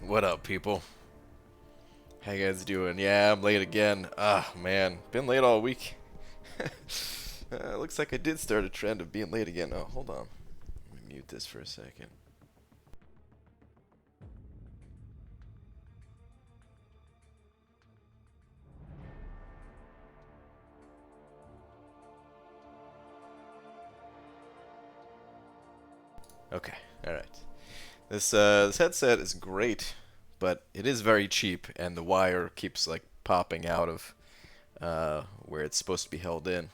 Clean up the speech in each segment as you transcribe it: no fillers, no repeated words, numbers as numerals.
What up, people? How you guys doing? Yeah, I'm late again. Ah, man. Been late all week. Looks like I did start a trend of being late again. Oh, hold on. Let me mute this for a second. Okay, alright. This headset is great, but it is very cheap, and the wire keeps, like, popping out of where it's supposed to be held in.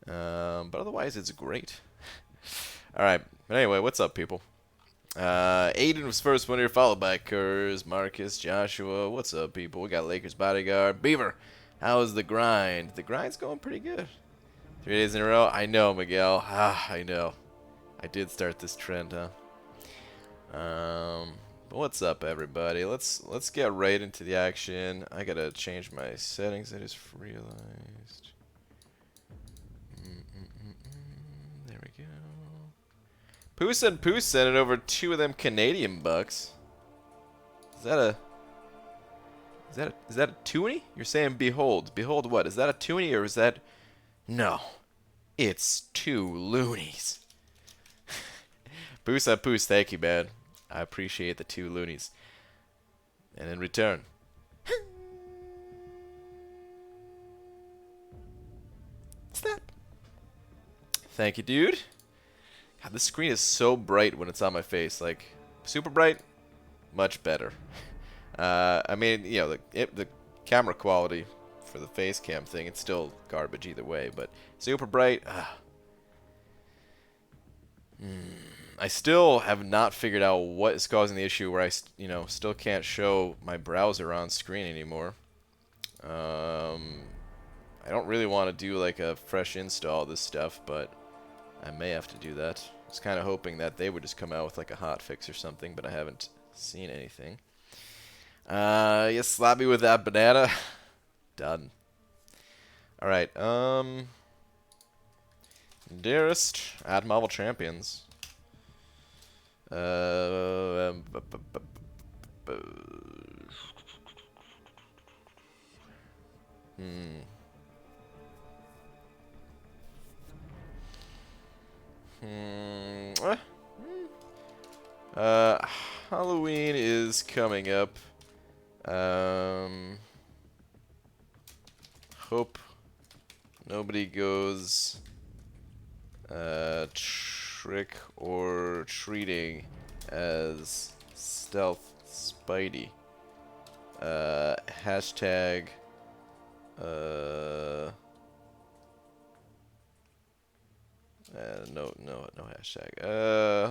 But otherwise, it's great. Alright, but anyway, what's up, people? Aiden was first one here, followed by Kurz, Marcus, Joshua. What's up, people? We got Lakers bodyguard. Beaver, how's the grind? The grind's going pretty good. 3 days in a row? I know, Miguel. Ah, I know. I did start this trend, huh? But what's up, everybody? Let's get right into the action. I gotta change my settings. I just realized. There we go. Poos sending over 2 of them Canadian bucks. Is that a toonie? You're saying behold. Behold what? Is that a toonie or is that... No. It's 2 loonies. Poos, thank you, man. I appreciate the 2 loonies. And in return... Snap. Thank you, dude. God, this screen is so bright when it's on my face. Like, super bright, much better. I mean, you know, the camera quality for the face cam thing, it's still garbage either way, but super bright, I still have not figured out what is causing the issue where I, still can't show my browser on screen anymore. I don't really want to do like a fresh install of this stuff, but I may have to do that. I was kind of hoping that they would just come out with like a hot fix or something, but I haven't seen anything. Yes, slap me with that banana. Done. Alright, dearest at Marvel Champions. Halloween is coming up. Hope nobody goes trick or treating as Stealth Spidey. Hashtag no hashtag.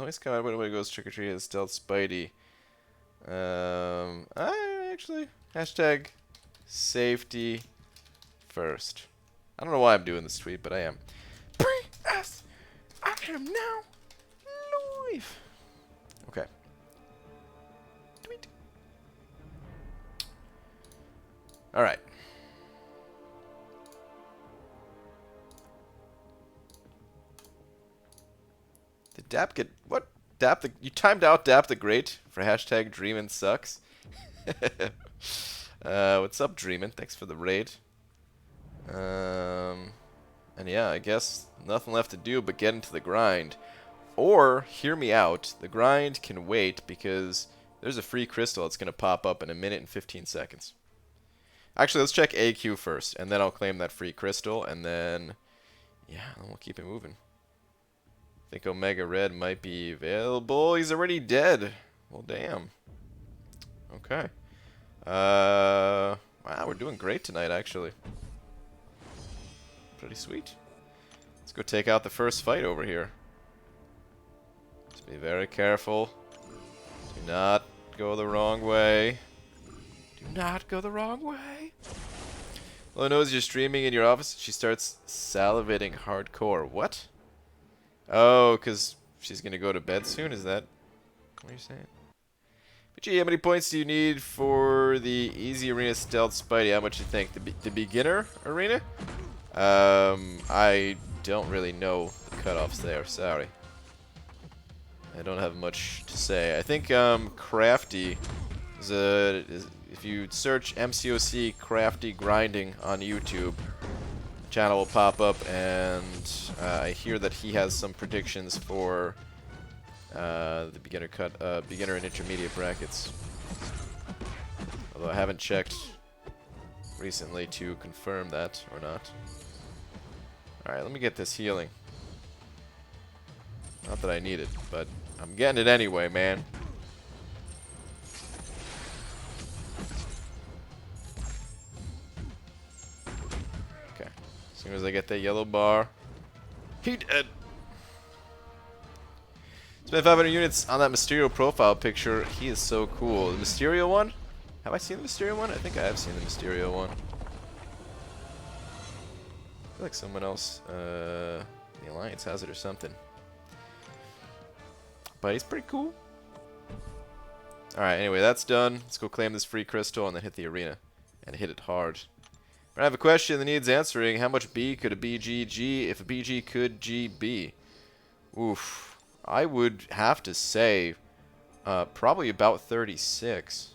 Let's come out when nobody goes trick or treating as Stealth Spidey. I actually hashtag safety first. I don't know why I'm doing this tweet, but I am. P.S. I am now live. Okay. Tweet. All right. Did Dap get what? Dap the you timed out Dap the Great for hashtag Dreamin' sucks. What's up, Dreamin'? Thanks for the raid. And yeah, I guess nothing left to do but get into the grind. Or, hear me out, the grind can wait because there's a free crystal that's going to pop up in 1 minute and 15 seconds. Actually, let's check AQ first, and then I'll claim that free crystal, and then, yeah, we'll keep it moving. I think Omega Red might be available. He's already dead. Well, damn. Okay. Wow, we're doing great tonight, actually. Pretty sweet. Let's go take out the first fight over here. Just be very careful. Do not go the wrong way. Do not go the wrong way. Lo knows you're streaming in your office. She starts salivating hardcore. What? Oh, because she's going to go to bed soon? Is that what you're saying? But gee, how many points do you need for the easy arena stealth Spidey? How much do you think? The beginner arena? I don't really know the cutoffs there. Sorry. I don't have much to say. I think Crafty If you search MCOC Crafty Grinding on YouTube, the channel will pop up, and I hear that he has some predictions for the beginner and intermediate brackets. Although I haven't checked recently to confirm that or not. Alright, let me get this healing. Not that I need it, but I'm getting it anyway, man. Okay. As soon as I get that yellow bar, he dead. Spent 500 units on that Mysterio profile picture. He is so cool. The Mysterio one? Have I seen the Mysterio one? I think I have seen the Mysterio one. I feel like someone else, the Alliance has it or something. But he's pretty cool. Alright, anyway, that's done. Let's go claim this free crystal and then hit the arena. And hit it hard. But I have a question that needs answering. How much B could a BGG if a BG could GB? Oof. I would have to say probably about 36.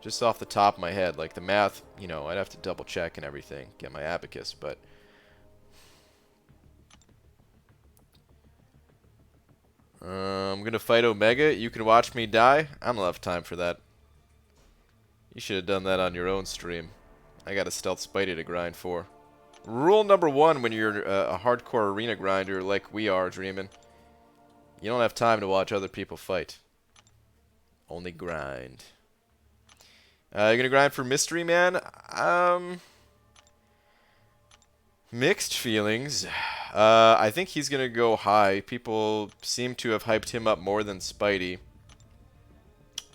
Just off the top of my head. Like the math, you know, I'd have to double check and everything. Get my abacus, but... I'm gonna fight Omega. You can watch me die. I don't have time for that. You should have done that on your own stream. I got a stealth Spidey to grind for. Rule number 1 when you're a hardcore arena grinder like we are, Dreamin'. You don't have time to watch other people fight. Only grind. You're gonna grind for Mystery Man? Mixed feelings. I think he's gonna go high. People seem to have hyped him up more than Spidey.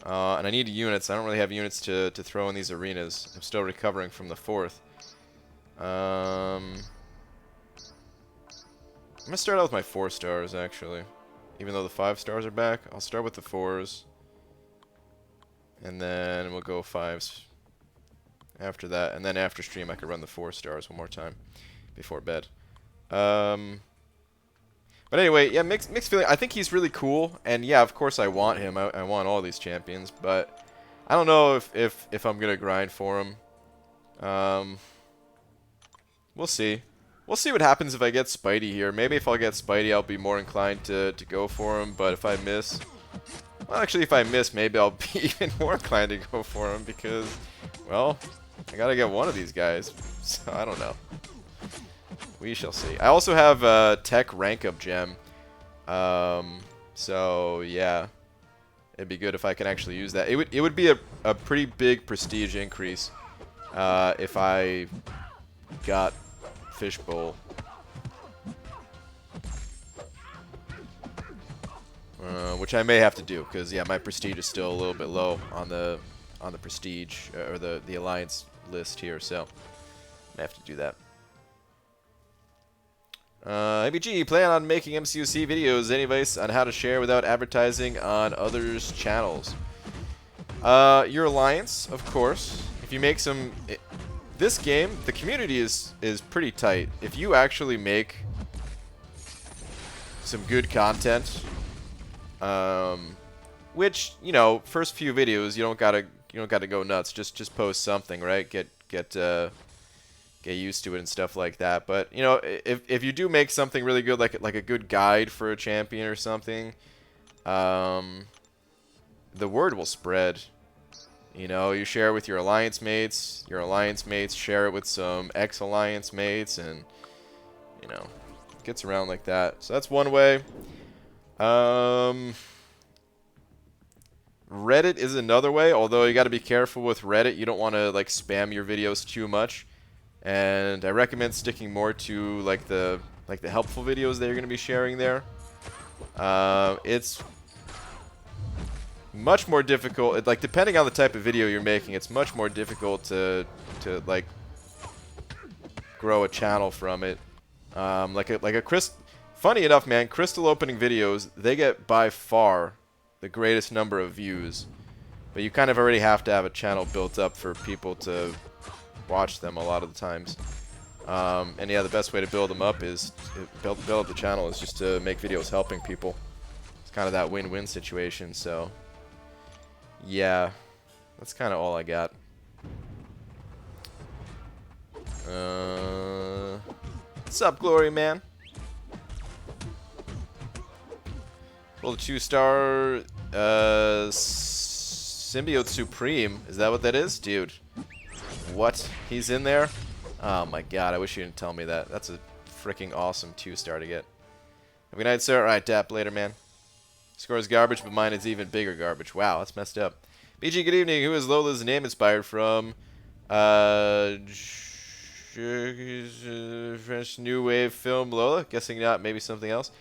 And I need units. I don't really have units to throw in these arenas. I'm still recovering from the 4th. I'm gonna start out with my 4 stars, actually. Even though the 5 stars are back, I'll start with the 4s. And then we'll go 5s after that. And then after stream, I could run the 4 stars one more time before bed. But anyway, yeah, mixed feeling. I think he's really cool, and yeah, of course I want him. I want all these champions, but I don't know if I'm gonna grind for him. We'll see. We'll see what happens if I get Spidey here. Maybe if I get Spidey, I'll be more inclined to go for him. But if I miss, well, actually, if I miss, maybe I'll be even more inclined to go for him because, well, I gotta get one of these guys. So I don't know. We shall see. I also have a tech rank up gem. So yeah, it'd be good if I can actually use that. It would be a pretty big prestige increase if I got Fishbowl. Which I may have to do because yeah, my prestige is still a little bit low on the prestige or the alliance list here, so I have to do that. ABG, plan on making MCUC videos. Any advice on how to share without advertising on others' channels? Your alliance, of course. If you make some... This game, the community is pretty tight. If you actually make some good content, which, you know, first few videos you don't gotta go nuts. Just post something, right? Get used to it and stuff like that. But you know, if you do make something really good, like a good guide for a champion or something, the word will spread. You know, you share it with your alliance mates share it with some ex-alliance mates, and you know, it gets around like that. So that's one way. Reddit is another way, although you got to be careful with Reddit. You don't want to like spam your videos too much. And I recommend sticking more to like the helpful videos that you're going to be sharing there. It's much more difficult. Like depending on the type of video you're making, it's much more difficult to like grow a channel from it. Funny enough, man, crystal opening videos, they get by far the greatest number of views, but you kind of already have to have a channel built up for people to watch them a lot of the times. And yeah, the best way to build them up is build up the channel is just to make videos helping people. It's kind of that win-win situation. So, yeah, that's kind of all I got. What's up, Glory Man? Well, the 2-star Symbiote Supreme. Is that what that is? Dude. What? He's in there? Oh my god, I wish you didn't tell me that. That's a freaking awesome 2-star to get. Have a good night, sir. Alright, dap later, man. Score is garbage, but mine is even bigger garbage. Wow, that's messed up. BG, good evening. Who is Lola's name inspired from? French New Wave film Lola? Guessing not, maybe something else.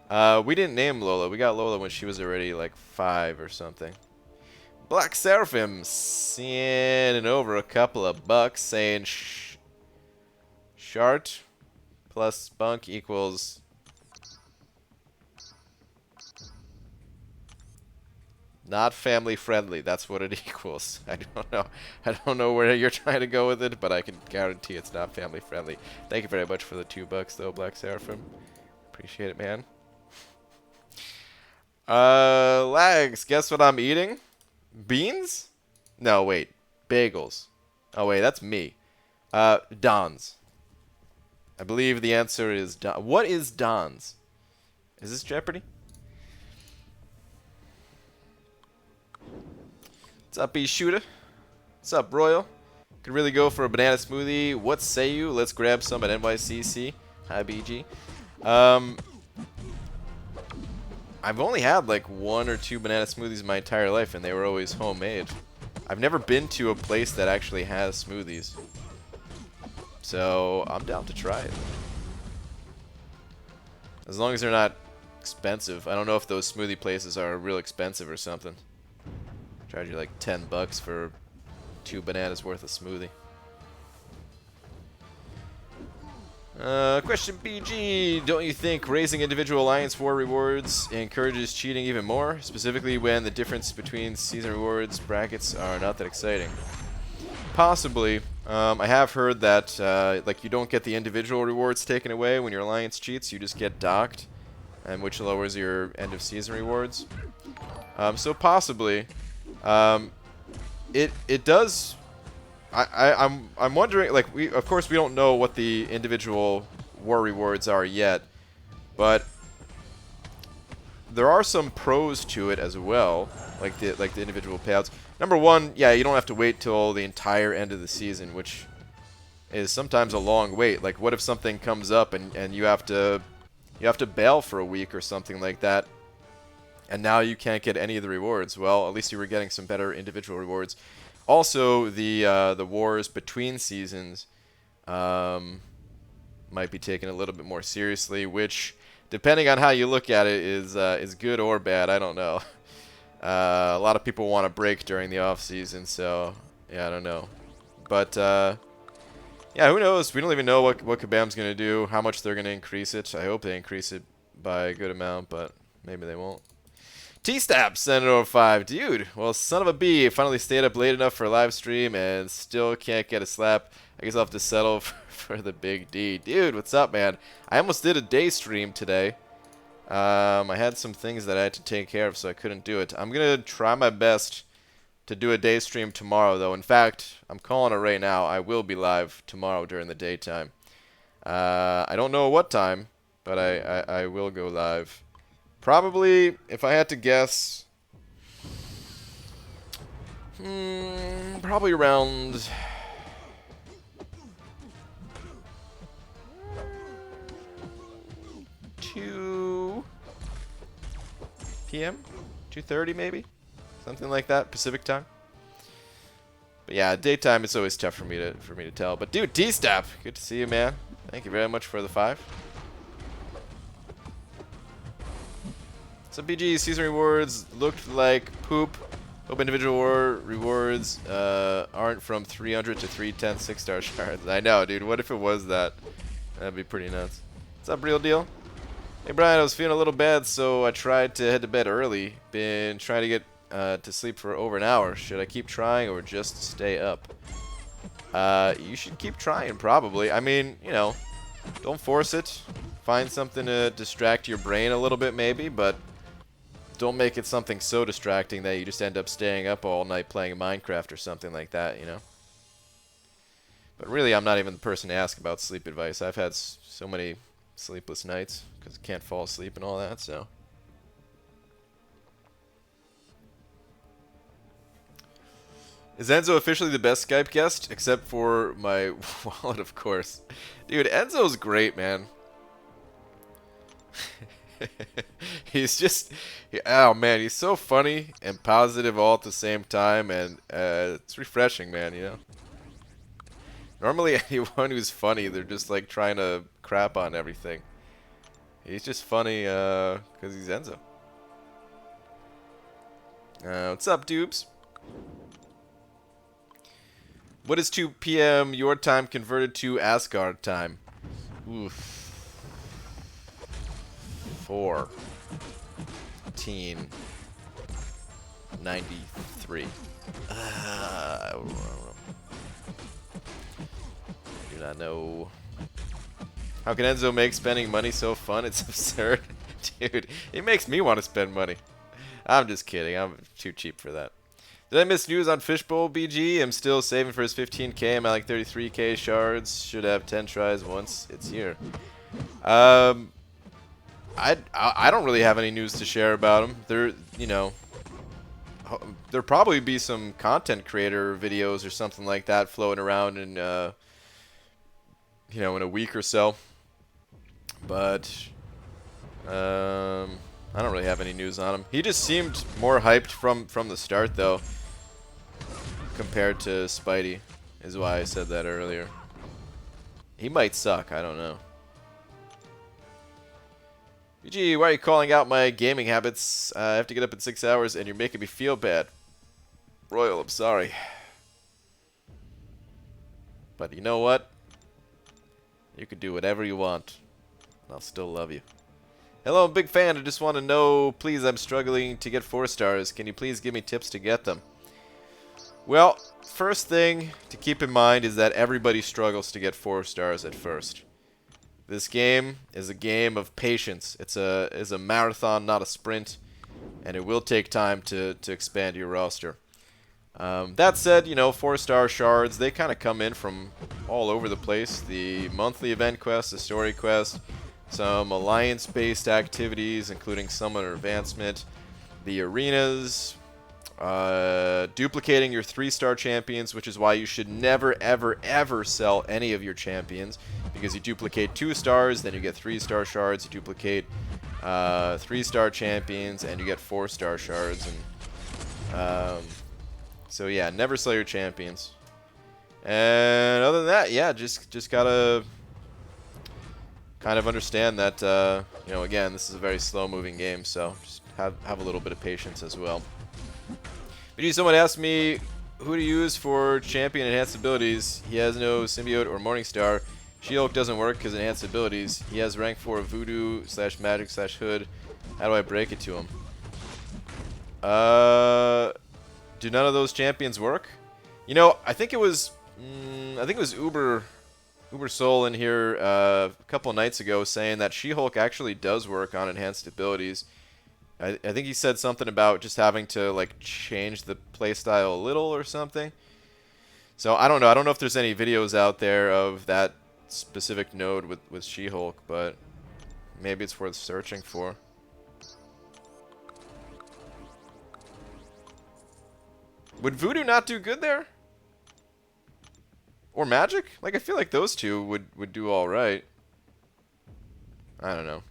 We didn't name Lola. We got Lola when she was already like 5 or something. Black Seraphim sending over a couple of bucks saying Shart plus Spunk equals not family friendly. That's what it equals. I don't know. I don't know where you're trying to go with it, but I can guarantee it's not family friendly. Thank you very much for the $2 though, Black Seraphim. Appreciate it, man. Lags, guess what I'm eating? Beans? No, wait. Bagels. Oh, wait, that's me. Don's. I believe the answer is Don. What is Don's? Is this Jeopardy? What's up, B-Shooter? What's up, Royal? Could really go for a banana smoothie. What say you? Let's grab some at NYCC. Hi, BG. I've only had like 1 or 2 banana smoothies my entire life, and they were always homemade. I've never been to a place that actually has smoothies. So, I'm down to try it. As long as they're not expensive. I don't know if those smoothie places are real expensive or something. Charge you like $10 for 2 bananas worth of smoothie. Question BG, don't you think raising individual Alliance War rewards encourages cheating even more? Specifically when the difference between season rewards brackets are not that exciting. Possibly. I have heard that like you don't get the individual rewards taken away when your Alliance cheats, you just get docked, and which lowers your end of season rewards. So possibly. It does. I'm wondering, like, of course we don't know what the individual war rewards are yet, but there are some pros to it as well, like the individual payouts. Number one, yeah, you don't have to wait till the entire end of the season, which is sometimes a long wait. Like, what if something comes up and you have to bail for a week or something like that, and now you can't get any of the rewards? Well, at least you were getting some better individual rewards. Also, the wars between seasons might be taken a little bit more seriously, which, depending on how you look at it, is good or bad. I don't know. A lot of people want a break during the off season, so yeah, I don't know. But yeah, who knows? We don't even know what Kabam's gonna do, how much they're gonna increase it. I hope they increase it by a good amount, but maybe they won't. T-Stab, Senator 5. Dude, well, son of a bee, finally stayed up late enough for a live stream and still can't get a slap. I guess I'll have to settle for the big D. Dude, what's up, man? I almost did a day stream today. I had some things that I had to take care of, so I couldn't do it. I'm going to try my best to do a day stream tomorrow, though. In fact, I'm calling it right now. I will be live tomorrow during the daytime. I don't know what time, but I will go live. Probably, if I had to guess, probably around 2 p.m., 2:30 maybe, something like that, Pacific time. But yeah, daytime it's always tough for me to tell. But dude, T-Stap, good to see you, man. Thank you very much for the 5. So BG, season rewards looked like poop. Hope individual war rewards aren't from 300 to 310 6-star shards. I know, dude. What if it was that? That'd be pretty nuts. What's up, Real Deal? Hey, Brian, I was feeling a little bad, so I tried to head to bed early. Been trying to get to sleep for over an hour. Should I keep trying or just stay up? You should keep trying, probably. I mean, you know, don't force it. Find something to distract your brain a little bit, maybe, but don't make it something so distracting that you just end up staying up all night playing Minecraft or something like that, you know? But really, I'm not even the person to ask about sleep advice. I've had so many sleepless nights because I can't fall asleep and all that, so. Is Enzo officially the best Skype guest? Except for my wallet, of course. Dude, Enzo's great, man. He's just, oh man, he's so funny and positive all at the same time, and it's refreshing, man, you know? Normally anyone who's funny, they're just like trying to crap on everything. He's just funny because he's Enzo. What's up, dupes? What is 2 p.m. your time converted to Asgard time? Oof. 1493. I do not know. How can Enzo make spending money so fun? It's absurd. Dude, it makes me want to spend money. I'm just kidding. I'm too cheap for that. Did I miss news on Fishbowl BG? I'm still saving for his 15k. I'm at like 33k shards. Should have 10 tries once it's here. I don't really have any news to share about him. There'll probably be some content creator videos or something like that floating around in in a week or so. But I don't really have any news on him. He just seemed more hyped from the start, though, compared to Spidey, is why I said that earlier. He might suck, I don't know. BG, why are you calling out my gaming habits? I have to get up in 6 hours and you're making me feel bad. Royal, I'm sorry. But you know what? You can do whatever you want. I'll still love you. Hello, I'm a big fan. I just want to know, please, I'm struggling to get 4 stars. Can you please give me tips to get them? Well, first thing to keep in mind is that everybody struggles to get 4 stars at first. This game is a game of patience. It's a marathon, not a sprint, and it will take time to expand your roster. That said, 4-star shards, they kind of come in from all over the place. The monthly event quest, the story quest, some alliance-based activities, including summoner advancement, the arenas, duplicating your 3-star champions, which is why you should never, ever, ever sell any of your champions, because you duplicate 2 stars, then you get 3-star shards, you duplicate 3-star champions, and you get 4-star shards. And so yeah, never sell your champions. And other than that, yeah, just gotta kind of understand that again, this is a very slow-moving game, so just have a little bit of patience as well. But someone asked me who to use for champion enhanced abilities. He has no symbiote or Morningstar. She-Hulk doesn't work because enhanced abilities. He has rank 4 voodoo/magic/hood. How do I break it to him? Do none of those champions work? I think it was Uber Soul in here a couple nights ago saying that She-Hulk actually does work on enhanced abilities. I think he said something about just having to like change the playstyle a little or something. So I don't know. I don't know if there's any videos out there of that specific node with She-Hulk, but maybe it's worth searching for. Would Voodoo not do good there? Or Magic? Like, I feel like those two would do alright. I don't know.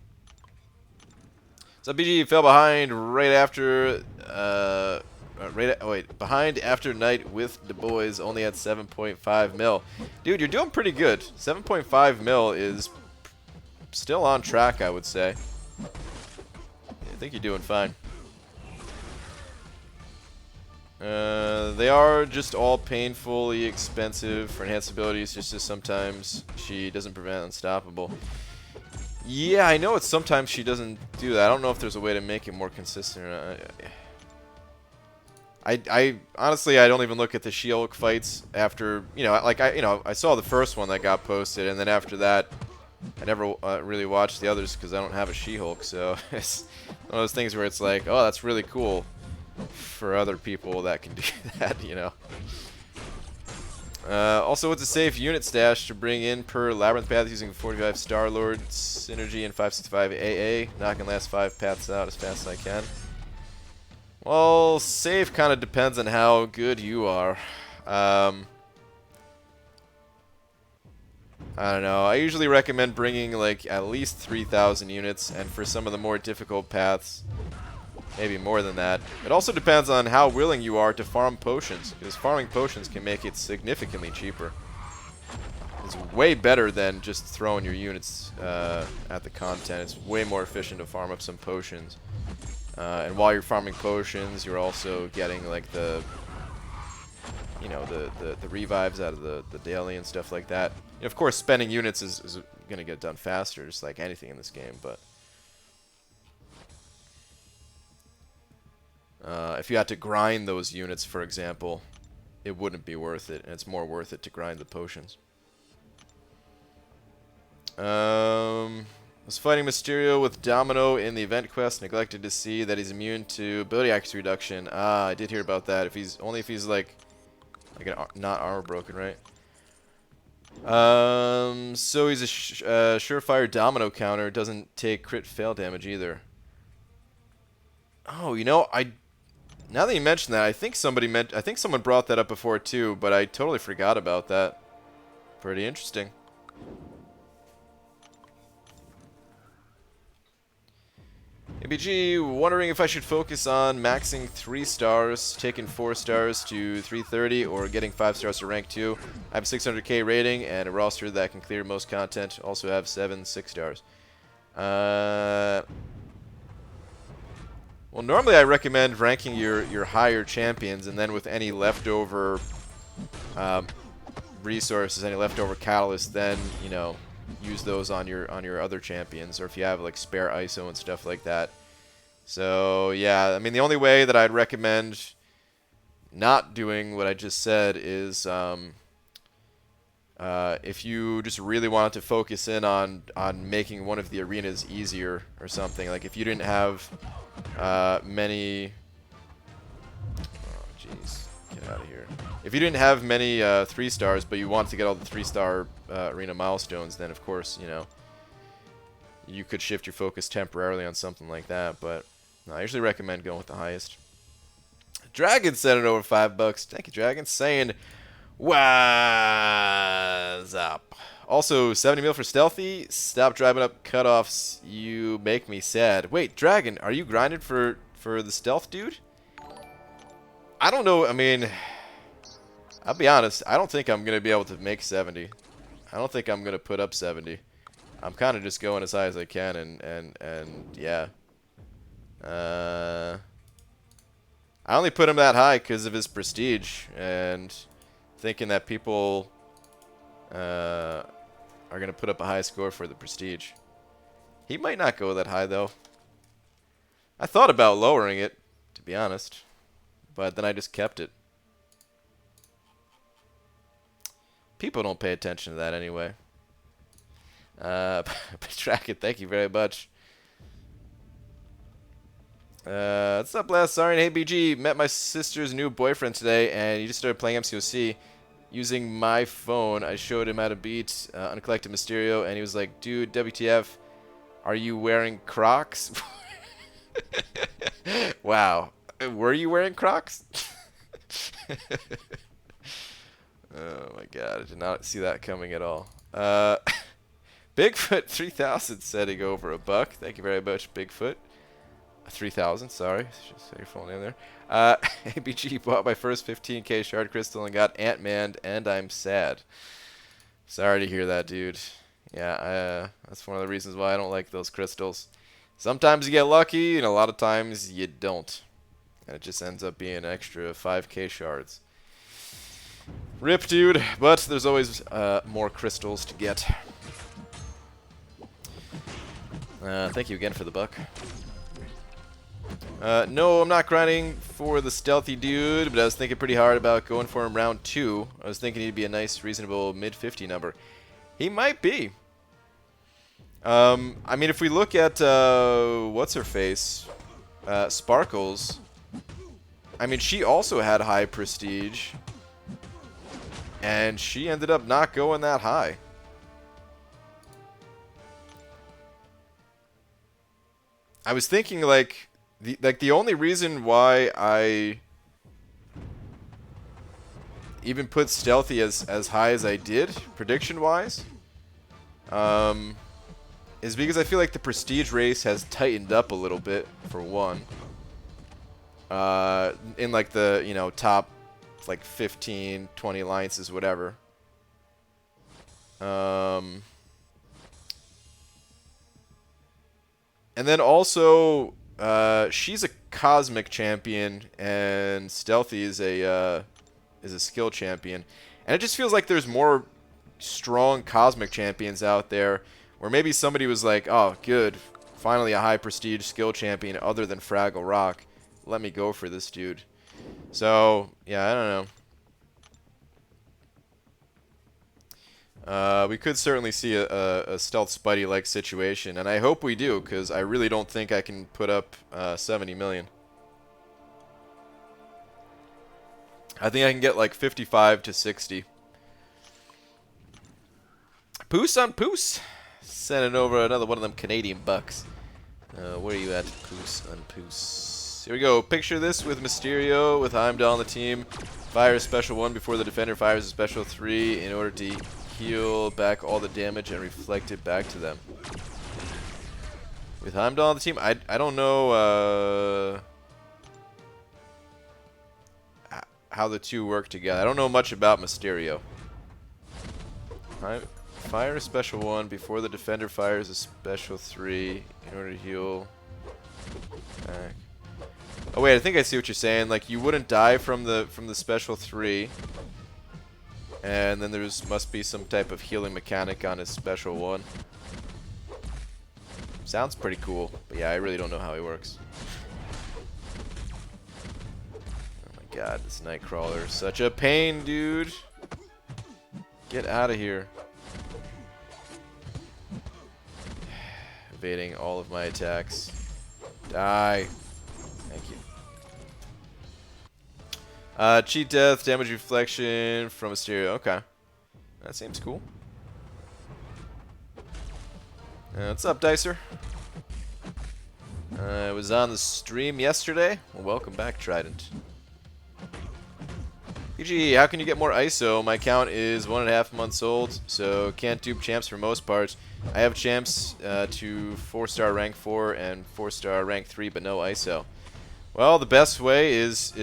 So BG fell behind right after, behind after night with the boys, only at 7.5 mil. Dude, you're doing pretty good. 7.5 mil is still on track, I would say. I think you're doing fine. They are just all painfully expensive for enhanced abilities, just as sometimes she doesn't prevent unstoppable. Yeah, I know it's sometimes she doesn't do that. I don't know if there's a way to make it more consistent or not. I honestly, I don't even look at the She-Hulk fights after, I saw the first one that got posted, and then after that, I never really watched the others because I don't have a She-Hulk, so it's one of those things where it's like, oh, that's really cool for other people that can do that, you know. Also, what's a safe unit stash to bring in per Labyrinth path using 45 Star-Lord synergy and 565 AA? Knocking last 5 paths out as fast as I can. Well, safe kind of depends on how good you are. I don't know. I usually recommend bringing like at least 3,000 units, and for some of the more difficult paths, maybe more than that. It also depends on how willing you are to farm potions, because farming potions can make it significantly cheaper. It's way better than just throwing your units at the content. It's way more efficient to farm up some potions. And while you're farming potions, you're also getting like the, you know, the revives out of the daily and stuff like that. And of course, spending units is going to get done faster, just like anything in this game. But if you had to grind those units, for example, it wouldn't be worth it, and it's more worth it to grind the potions. Was fighting Mysterio with Domino in the event quest. Neglected to see that he's immune to ability accuracy reduction. Ah, I did hear about that. If he's only if he's like not armor broken, right? So he's a surefire Domino counter. Doesn't take crit fail damage either. Oh, you know, now that you mention that, I think someone brought that up before too, but I totally forgot about that. Pretty interesting. ABG, wondering if I should focus on maxing 3 stars, taking 4 stars to 330, or getting 5 stars to rank 2. I have a 600k rating and a roster that can clear most content. Also have 6 stars. Well, normally I recommend ranking your higher champions, and then with any leftover resources, any leftover catalysts, then, you know, use those on your other champions, or if you have like spare ISO and stuff like that. So yeah, I mean, the only way that I'd recommend not doing what I just said is if you just really wanted to focus in on making one of the arenas easier or something. Like if you didn't have many, oh jeez, get out of here. If you didn't have many 3 stars, but you want to get all the 3-star arena milestones, then of course, you know, you could shift your focus temporarily on something like that. But no, I usually recommend going with the highest. Dragon sent it over $5. Thank you, Dragon. Saying, what's up? Also, 70 mil for stealthy. Stop driving up cutoffs. You make me sad. Wait, Dragon, are you grinded for the stealth, dude? I don't know. I mean, I'll be honest. I don't think I'm gonna be able to make 70. I don't think I'm gonna put up 70. I'm kind of just going as high as I can, and yeah. I only put him that high because of his prestige, and thinking that people are going to put up a high score for the prestige. He might not go that high, though. I thought about lowering it, to be honest, but then I just kept it. People don't pay attention to that anyway. Track it, thank you very much. What's up, last sorry, hey BG, met my sister's new boyfriend today, and he just started playing MCOC using my phone. I showed him how to beat Uncollected Mysterio, and he was like, dude, WTF, are you wearing Crocs? Wow, were you wearing Crocs? Oh my god, I did not see that coming at all. Bigfoot 3000 setting over $1. Thank you very much, Bigfoot. 3,000, sorry. Should say your full name there. ABG bought my first 15k shard crystal and got Ant-Man, and I'm sad. Sorry to hear that, dude. Yeah, that's one of the reasons why I don't like those crystals. Sometimes you get lucky, and a lot of times you don't. And it just ends up being an extra 5k shards. Rip, dude, but there's always more crystals to get. Thank you again for the buck. No, I'm not grinding for the stealthy dude, but I was thinking pretty hard about going for him round 2. I was thinking he'd be a nice, reasonable mid-50 number. He might be. I mean, if we look at, what's her face? Sparkles. I mean, she also had high prestige. And she ended up not going that high. I was thinking, like, the only reason why I even put Stealthy as high as I did, prediction-wise, is because I feel like the Prestige race has tightened up a little bit, for one. In, like, the, you know, top, like, 15, 20 alliances, whatever. And then also, she's a Cosmic Champion, and Stealthy is a skill champion. And it just feels like there's more strong Cosmic Champions out there, where maybe somebody was like, oh, good, finally a high prestige skill champion other than Fraggle Rock. Let me go for this dude. So, yeah, I don't know. We could certainly see a Stealth Spidey-like situation, and I hope we do, because I really don't think I can put up 70 million. I think I can get like 55 to 60. Poos on Poos. Sending over another one of them Canadian bucks. Where are you at, Poos on Poos? Here we go. Picture this with Mysterio, with Heimdall on the team. Fire a special 1 before the defender fires a special 3 in order to heal back all the damage and reflect it back to them. With Heimdall on the team, I don't know how the two work together. I don't know much about Mysterio. Fire a special 1 before the defender fires a special 3 in order to heal back. Oh wait, I think I see what you're saying. Like, you wouldn't die from the special 3, and then must be some type of healing mechanic on his special 1. Sounds pretty cool, but yeah, I really don't know how he works. Oh my god, this Nightcrawler is such a pain, dude. Get out of here. Evading all of my attacks. Die. Thank you. Cheat death, damage reflection from Mysterio. Okay. That seems cool. What's up, Dicer? I was on the stream yesterday. Well, welcome back, Trident. PG, how can you get more ISO? My account is 1.5 months old, so can't dupe champs for most parts. I have champs to 4-star rank 4 and 4-star rank 3, but no ISO. Well, the best way is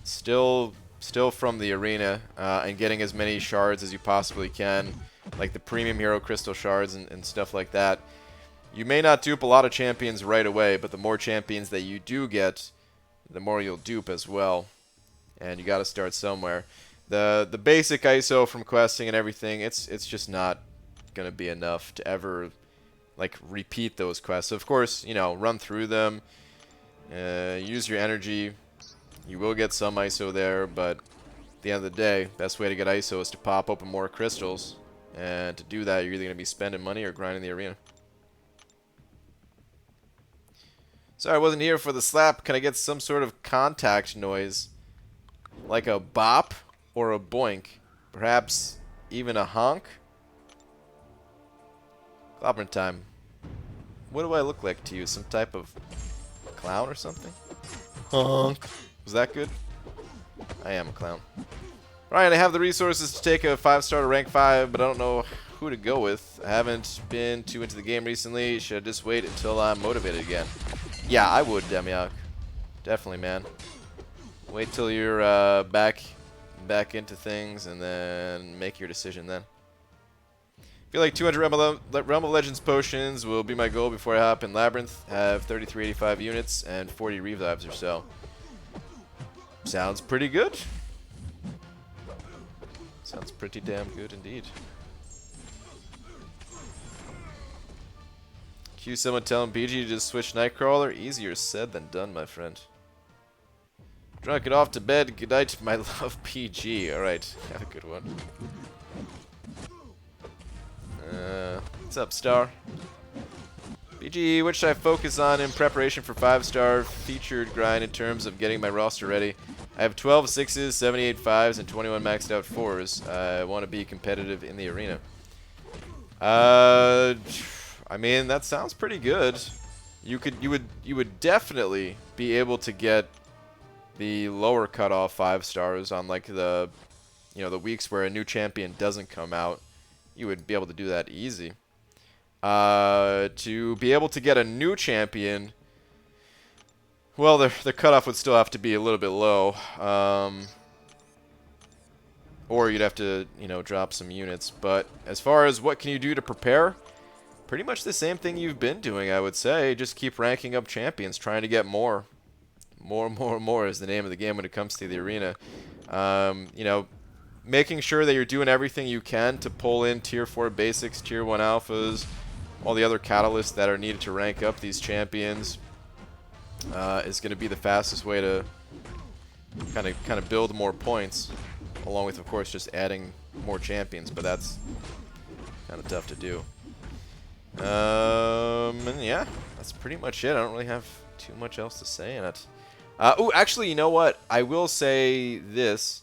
still from the arena and getting as many shards as you possibly can, like the premium hero crystal shards and stuff like that. You may not dupe a lot of champions right away, but the more champions that you do get, the more you'll dupe as well. And you got to start somewhere. The basic ISO from questing and everything, it's just not gonna be enough to ever like repeat those quests. So of course, you know, run through them, use your energy. You will get some ISO there, but at the end of the day, best way to get ISO is to pop open more crystals. And to do that, you're either gonna be spending money or grinding the arena. Sorry, I wasn't here for the slap. Can I get some sort of contact noise? Like a bop or a boink? Perhaps even a honk? Labyrinth time. What do I look like to you? Some type of clown or something? Honk. Was that good? I am a clown. Ryan, I have the resources to take a 5-star to rank 5, but I don't know who to go with. I haven't been too into the game recently. Should I just wait until I'm motivated again? Yeah, I would, Demiok. Definitely, man. Wait till you're back into things, and then make your decision then. I feel like 200 Realm of Legends potions will be my goal before I hop in Labyrinth. Have 3385 units and 40 revives or so. Sounds pretty good. Sounds pretty damn good indeed. Cue someone telling BG to just switch Nightcrawler. Easier said than done, my friend. Drunk it off to bed. Good night, my love, PG. Alright, have a good one. What's up, Star? BG, what should I focus on in preparation for 5-star featured grind in terms of getting my roster ready? I have 12 6s, 78 5s, and 21 maxed out 4s. I want to be competitive in the arena. I mean, that sounds pretty good. You would definitely be able to get the lower cutoff 5 stars on like the the weeks where a new champion doesn't come out. You would be able to do that easy. To be able to get a new champion, well, the cutoff would still have to be a little bit low. Or you'd have to, drop some units. But as far as what can you do to prepare, pretty much the same thing you've been doing, I would say. Just keep ranking up champions, trying to get more. More is the name of the game when it comes to the arena. Making sure that you're doing everything you can to pull in Tier 4 basics, Tier 1 alphas, all the other catalysts that are needed to rank up these champions is going to be the fastest way to kind of build more points, along with, of course, just adding more champions, but that's kind of tough to do. And yeah, that's pretty much it. I don't really have too much else to say in it. Oh, actually, you know what? I will say this.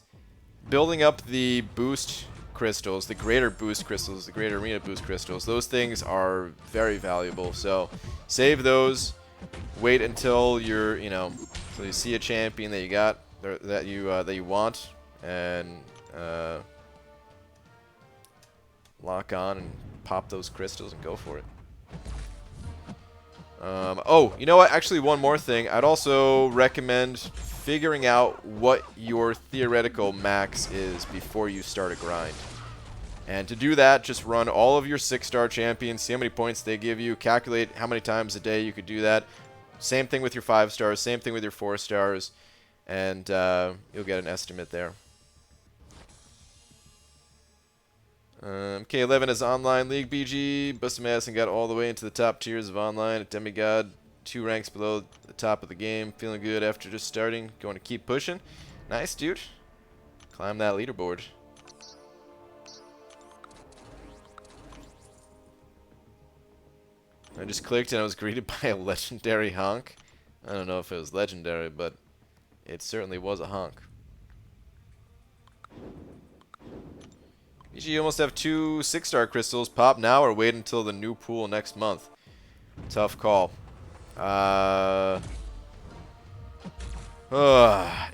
Building up the boost crystals, the greater boost crystals, the greater arena boost crystals, those things are very valuable. So save those. Wait until you're, so you see a champion that you got, that you want, and lock on and pop those crystals and go for it. Oh, you know what? Actually, one more thing. I'd also recommend figuring out what your theoretical max is before you start a grind. And to do that, just run all of your 6-star champions, see how many points they give you, calculate how many times a day you could do that. Same thing with your 5 stars, same thing with your 4 stars, and you'll get an estimate there. K11 is online league BG. Busted my ass and got all the way into the top tiers of online at Demigod. 2 ranks below the top of the game. Feeling good after just starting. Going to keep pushing. Nice, dude. Climb that leaderboard. I just clicked and I was greeted by a legendary honk. I don't know if it was legendary, but it certainly was a honk. You almost have 2 6-star crystals. Pop now or wait until the new pool next month. Tough call.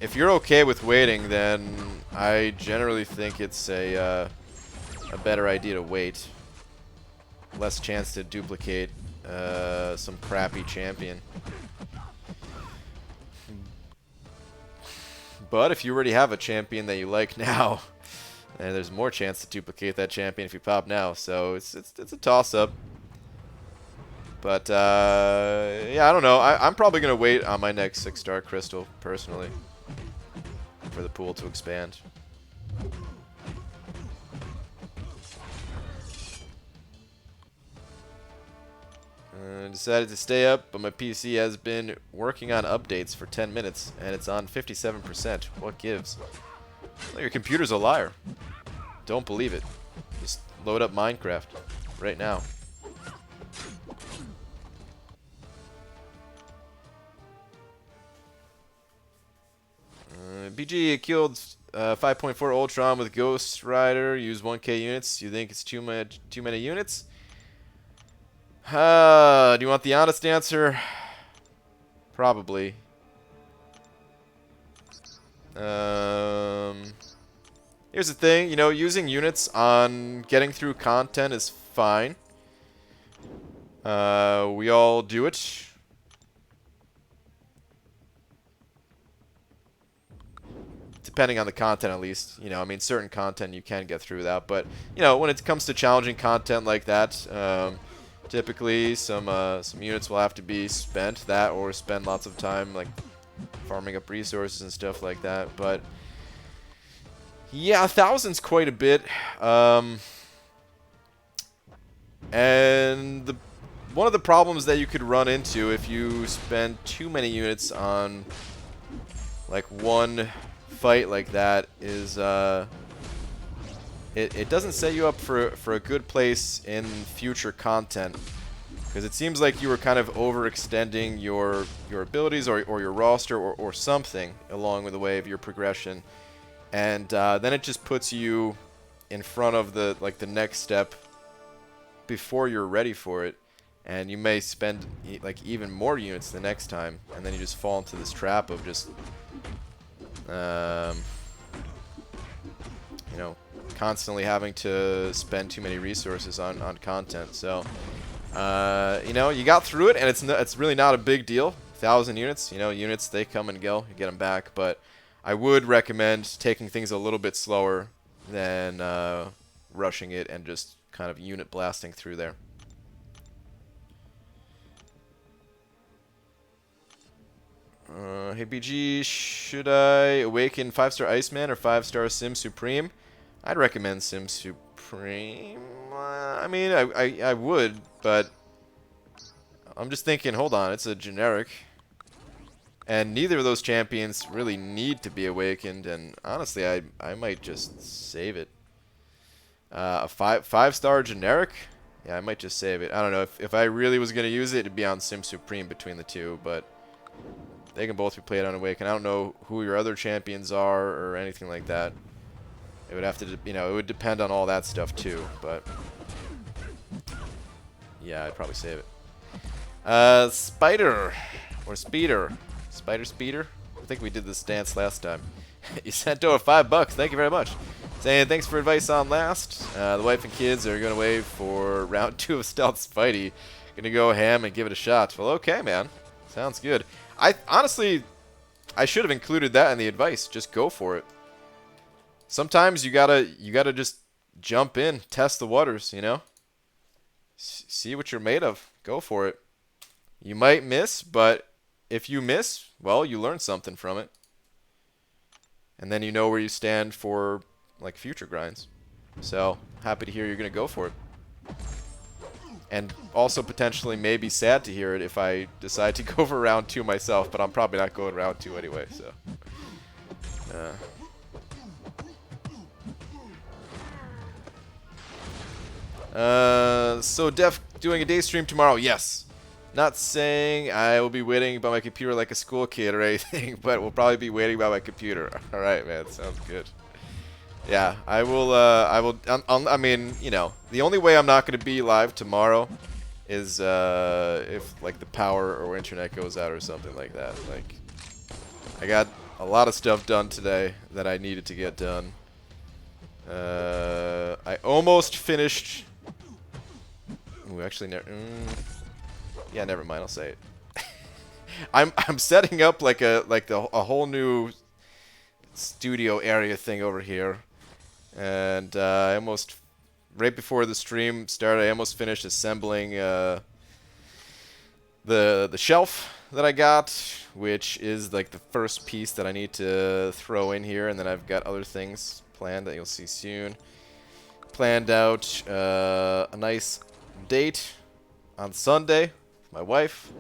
If you're okay with waiting, then I generally think it's a better idea to wait. Less chance to duplicate some crappy champion. But if you already have a champion that you like now, and there's more chance to duplicate that champion if you pop now, so it's a toss-up. But yeah, I don't know. I'm probably gonna wait on my next 6-star crystal personally for the pool to expand. Decided to stay up, but my PC has been working on updates for 10 minutes, and it's on 57%. What gives? Well, your computer's a liar. Don't believe it. Just load up Minecraft right now. BG killed 5.4 Ultron with Ghost Rider. Used 1k units. You think it's too many units? Do you want the honest answer? Probably. Here's the thing, using units on getting through content is fine. We all do it. Depending on the content, at least. I mean, certain content you can get through that, but when it comes to challenging content like that, typically some units will have to be spent, that or spend lots of time like farming up resources and stuff like that. But yeah, 1,000's quite a bit. And one of the problems that you could run into if you spend too many units on like one fight like that is it doesn't set you up for a good place in future content. Because it seems like you were kind of overextending your abilities or your roster or something along with the way of your progression. And then it just puts you in front of the next step before you're ready for it. And you may spend like even more units the next time. And then you just fall into this trap of just, you know, constantly having to spend too many resources on content. So... you know, you got through it, and it's really not a big deal. 1,000 units, you know, units, they come and go. You get them back, but I would recommend taking things a little bit slower than rushing it and just kind of unit blasting through there. Hey BG, should I awaken 5-star Iceman or 5-star Sim Supreme? I'd recommend Sim Supreme. I mean, I would, but I'm just thinking, hold on, it's a generic. And neither of those champions really need to be awakened, and honestly, I might just save it. A 5-star generic? Yeah, I might just save it. I don't know, if I really was going to use it, it'd be on Sim Supreme between the two, but they can both be played on Awaken. I don't know who your other champions are or anything like that. It would have to, you know, it would depend on all that stuff too, but yeah, I'd probably save it. Spider or Speeder. Spider Speeder? I think we did this dance last time. You sent over $5. Thank you very much. Saying thanks for advice on last. The wife and kids are going away for round 2 of Stealth Spidey. Gonna go ham and give it a shot. Well, okay, man. Sounds good. Honestly, I should have included that in the advice. Just go for it. Sometimes you gotta just jump in, test the waters, you know? See what you're made of. Go for it. You might miss, but if you miss, well, you learn something from it. And then you know where you stand for, like, future grinds. So, happy to hear you're gonna go for it. And also potentially maybe sad to hear it if I decide to go for round 2 myself, but I'm probably not going round 2 anyway, so... So Def doing a day stream tomorrow? Yes. Not saying I will be waiting by my computer like a school kid or anything, but we'll probably be waiting by my computer. All right, man. Sounds good. Yeah, I will. I mean, you know, the only way I'm not going to be live tomorrow is if like the power or internet goes out or something like that. Like, I got a lot of stuff done today that I needed to get done. I almost finished. Ooh, actually, yeah, never mind. I'll say it. I'm setting up like a whole new studio area thing over here, and I almost right before the stream started, I almost finished assembling the shelf that I got, which is like the first piece that I need to throw in here, and then I've got other things planned that you'll see soon. Planned out a nice date on Sunday with my wife.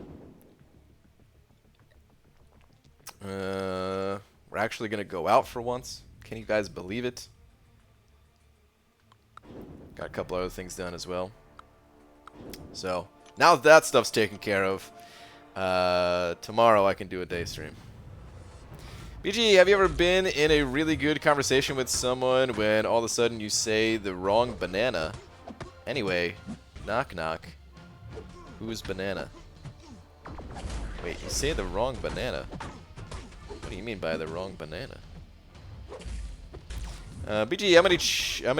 We're actually gonna go out for once. Can you guys believe it? Got a couple other things done as well. So now that stuff's taken care of, tomorrow I can do a day stream. BG, have you ever been in a really good conversation with someone when all of a sudden you say the wrong banana? Anyway, knock knock. Who's banana? Wait, you say the wrong banana? What do you mean by the wrong banana? BG, how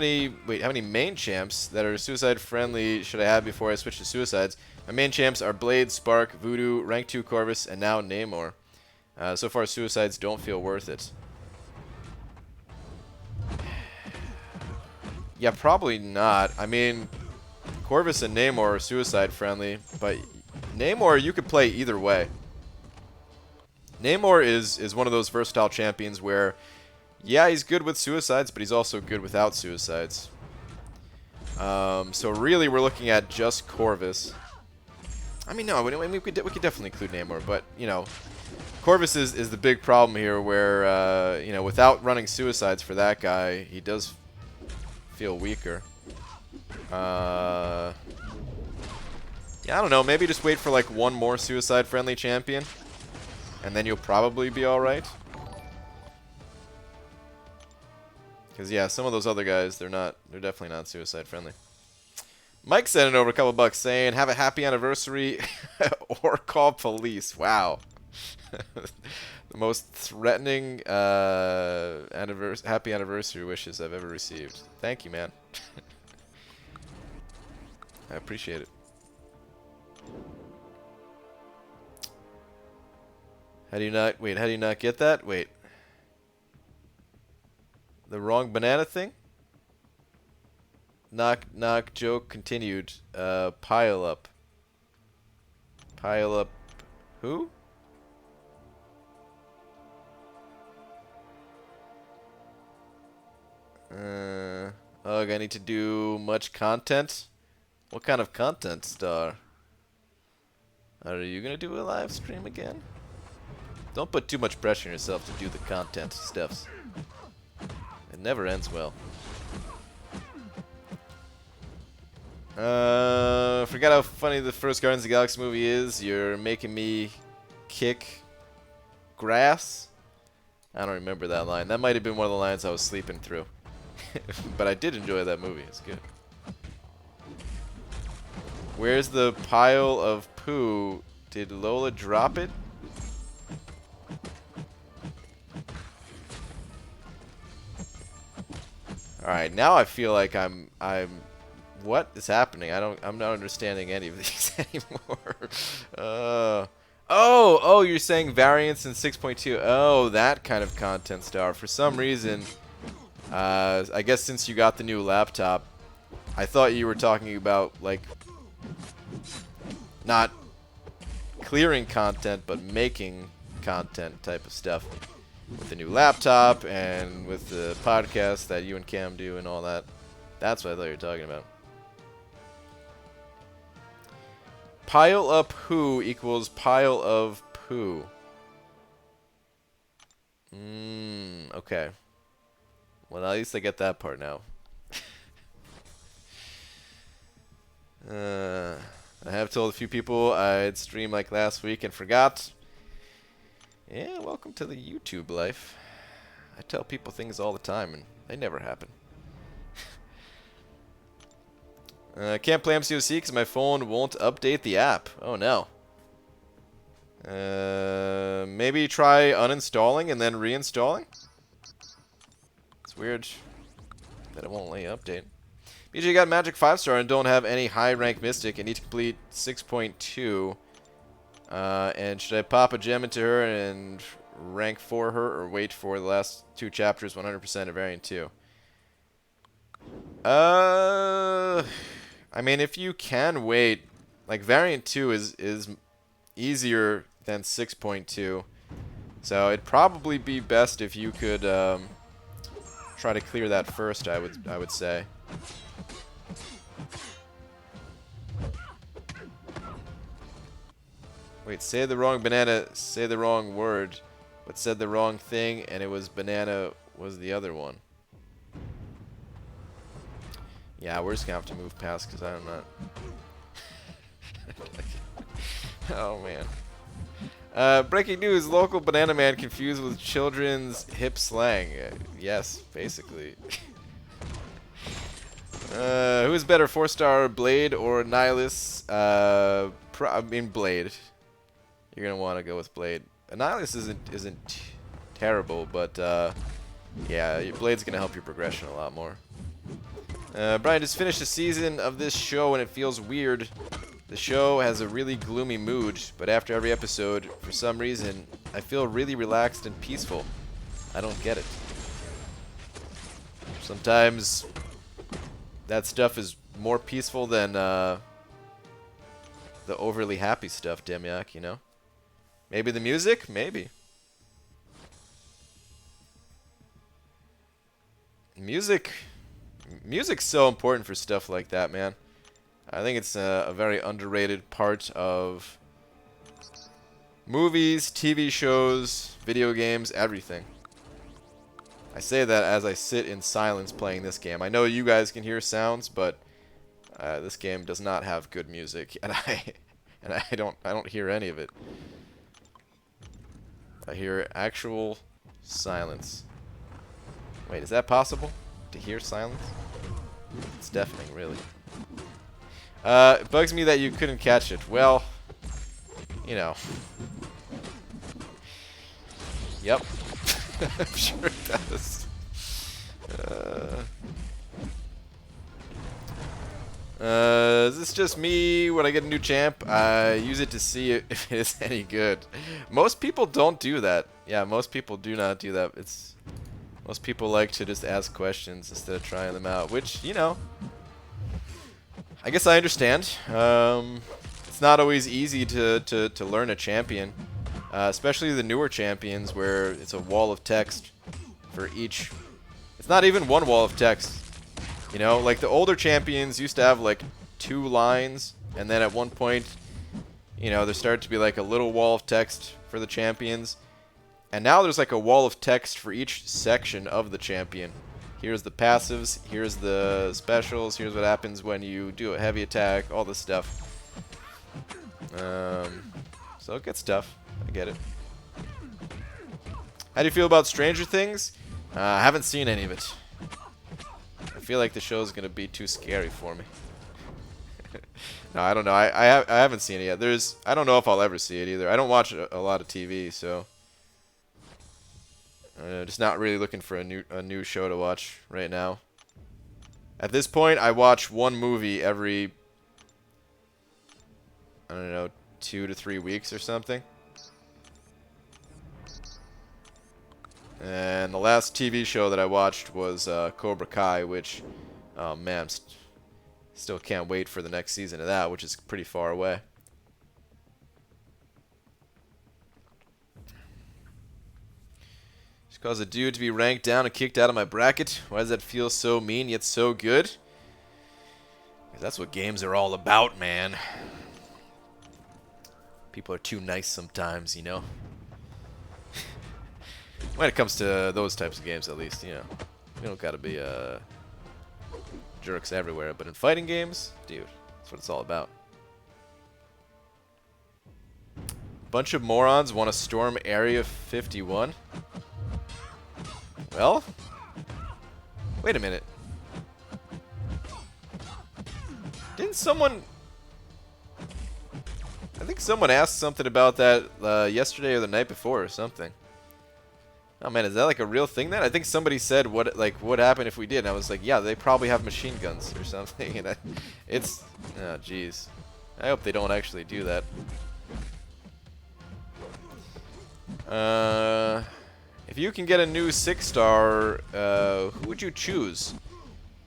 many main champs that are suicide friendly should I have before I switch to suicides? My main champs are Blade, Spark, Voodoo, Rank 2 Corvus, and now Namor. So far, suicides don't feel worth it. Yeah, probably not. I mean, Corvus and Namor are suicide friendly, but Namor you could play either way. Namor is one of those versatile champions where, yeah, he's good with suicides, but he's also good without suicides. So really, we're looking at just Corvus. I mean, no, we could definitely include Namor, but you know, Corvus is the big problem here, where you know, without running suicides for that guy, he does feel weaker. Yeah, I don't know. Maybe just wait for like one more suicide-friendly champion, and then you'll probably be all right. Because yeah, some of those other guys, they're definitely not suicide-friendly. Mike sent it over a couple bucks saying, "Have a happy anniversary or call police." Wow. The most threatening happy anniversary wishes I've ever received. Thank you, man. I appreciate it. How do you not... Wait, how do you not get that? Wait. The wrong banana thing? Knock, knock, joke continued. Pile up. Pile up... Who? Ugh, I need to do much content? What kind of content, Star? Are you gonna do a live stream again? Don't put too much pressure on yourself to do the content stuffs. It never ends well. Forgot how funny the first Guardians of the Galaxy movie is. You're making me kick grass? I don't remember that line. That might have been one of the lines I was sleeping through. But I did enjoy that movie. It's good. Where's the pile of poo? Did Lola drop it? Alright, now I feel like I'm what is happening? I'm not understanding any of these anymore. Oh, you're saying variants in 6.2. Oh, that kind of content, Star. For some reason, I guess since you got the new laptop, I thought you were talking about, like, not clearing content, but making content type of stuff. With the new laptop and with the podcast that you and Cam do and all that. That's what I thought you were talking about. Pile up who equals pile of poo. Okay. Well, at least I get that part now. I have told a few people I'd stream like last week and forgot. Yeah, welcome to the YouTube life. I tell people things all the time and they never happen. Can't play MCOC because my phone won't update the app. Oh no. Maybe try uninstalling and then reinstalling? It's weird that it won't let you update. BJ got Magic 5-star and don't have any high rank Mystic and need to complete 6.2. And should I pop a gem into her and rank for her or wait for the last 2 chapters 100% of variant 2? I mean, if you can wait, like variant 2 is easier than 6.2. So it'd probably be best if you could try to clear that first, I would say. Wait, say the wrong banana, say the wrong word, but said the wrong thing, and it was banana was the other one. Yeah, we're just gonna have to move past because I'm not. Oh man. Breaking news: local banana man confused with children's hip slang. Yes, basically. Who's better, 4-star Blade or Nihilus? I mean Blade. You're gonna want to go with Blade. Nihilus isn't terrible, but yeah, your Blade's gonna help your progression a lot more. Brian just finished a season of this show and it feels weird. The show has a really gloomy mood, but after every episode, for some reason, I feel really relaxed and peaceful. I don't get it. Sometimes that stuff is more peaceful than the overly happy stuff, Demyak, you know? Maybe the music? Maybe. Music's so important for stuff like that, man. I think it's a very underrated part of movies, TV shows, video games, everything. I say that as I sit in silence playing this game. I know you guys can hear sounds, but this game does not have good music, and I don't hear any of it. I hear actual silence. Wait, is that possible? To hear silence? It's deafening, really. It bugs me that you couldn't catch it. Well, you know. Yep. I'm sure it does. Is this just me when I get a new champ? I use it to see if it is any good. Most people don't do that. Yeah, most people do not do that. Most people like to just ask questions instead of trying them out, which, you know, I guess I understand. It's not always easy to learn a champion, especially the newer champions where it's a wall of text for each. It's not even one wall of text. You know, like the older champions used to have like 2 lines, and then at one point, you know, there started to be like a little wall of text for the champions. And now there's like a wall of text for each section of the champion. Here's the passives, here's the specials, here's what happens when you do a heavy attack, all this stuff. So it gets tough. I get it. How do you feel about Stranger Things? I haven't seen any of it. I feel like the show's gonna be too scary for me. No, I don't know. I haven't seen it yet. I don't know if I'll ever see it either. I don't watch a lot of TV, so just not really looking for a new show to watch right now. At this point, I watch one movie every, I don't know, 2 to 3 weeks or something. And the last TV show that I watched was Cobra Kai, which, oh man, still can't wait for the next season of that, which is pretty far away. Just cause a dude to be ranked down and kicked out of my bracket. Why does that feel so mean yet so good? 'Cause that's what games are all about, man. People are too nice sometimes, you know. When it comes to those types of games, at least, you know. You don't gotta be jerks everywhere. But in fighting games, dude, that's what it's all about. Bunch of morons want to storm Area 51. Well, wait a minute. Didn't someone... I think someone asked something about that yesterday or the night before or something. Oh man, is that like a real thing then? I think somebody said what happened if we did, and I was like, yeah, they probably have machine guns or something. And it's, oh jeez. I hope they don't actually do that. If you can get a new 6-star, who would you choose?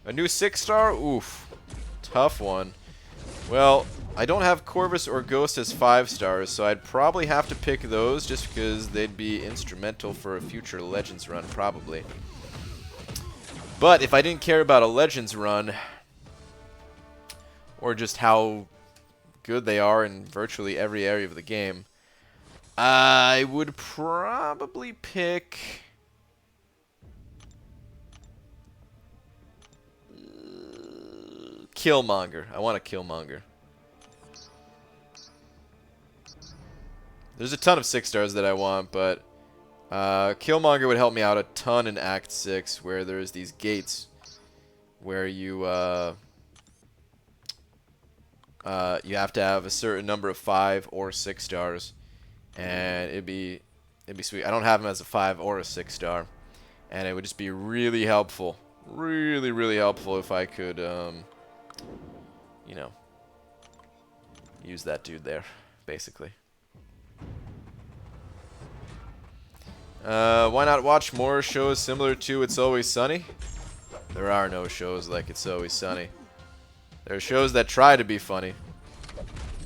A new 6-star? Oof. Tough one. Well, I don't have Corvus or Ghost as 5 stars, so I'd probably have to pick those just because they'd be instrumental for a future Legends run, probably. But if I didn't care about a Legends run, or just how good they are in virtually every area of the game, I would probably pick... Killmonger. I want a Killmonger. There's a ton of 6-stars that I want, but Killmonger would help me out a ton in Act 6, where there's these gates where you have to have a certain number of 5 or 6 stars, and it'd be sweet. I don't have him as a 5 or a 6-star, and it would just be really helpful, really helpful if I could, you know, use that dude there, basically. Why not watch more shows similar to It's Always Sunny? There are no shows like It's Always Sunny. There are shows that try to be funny,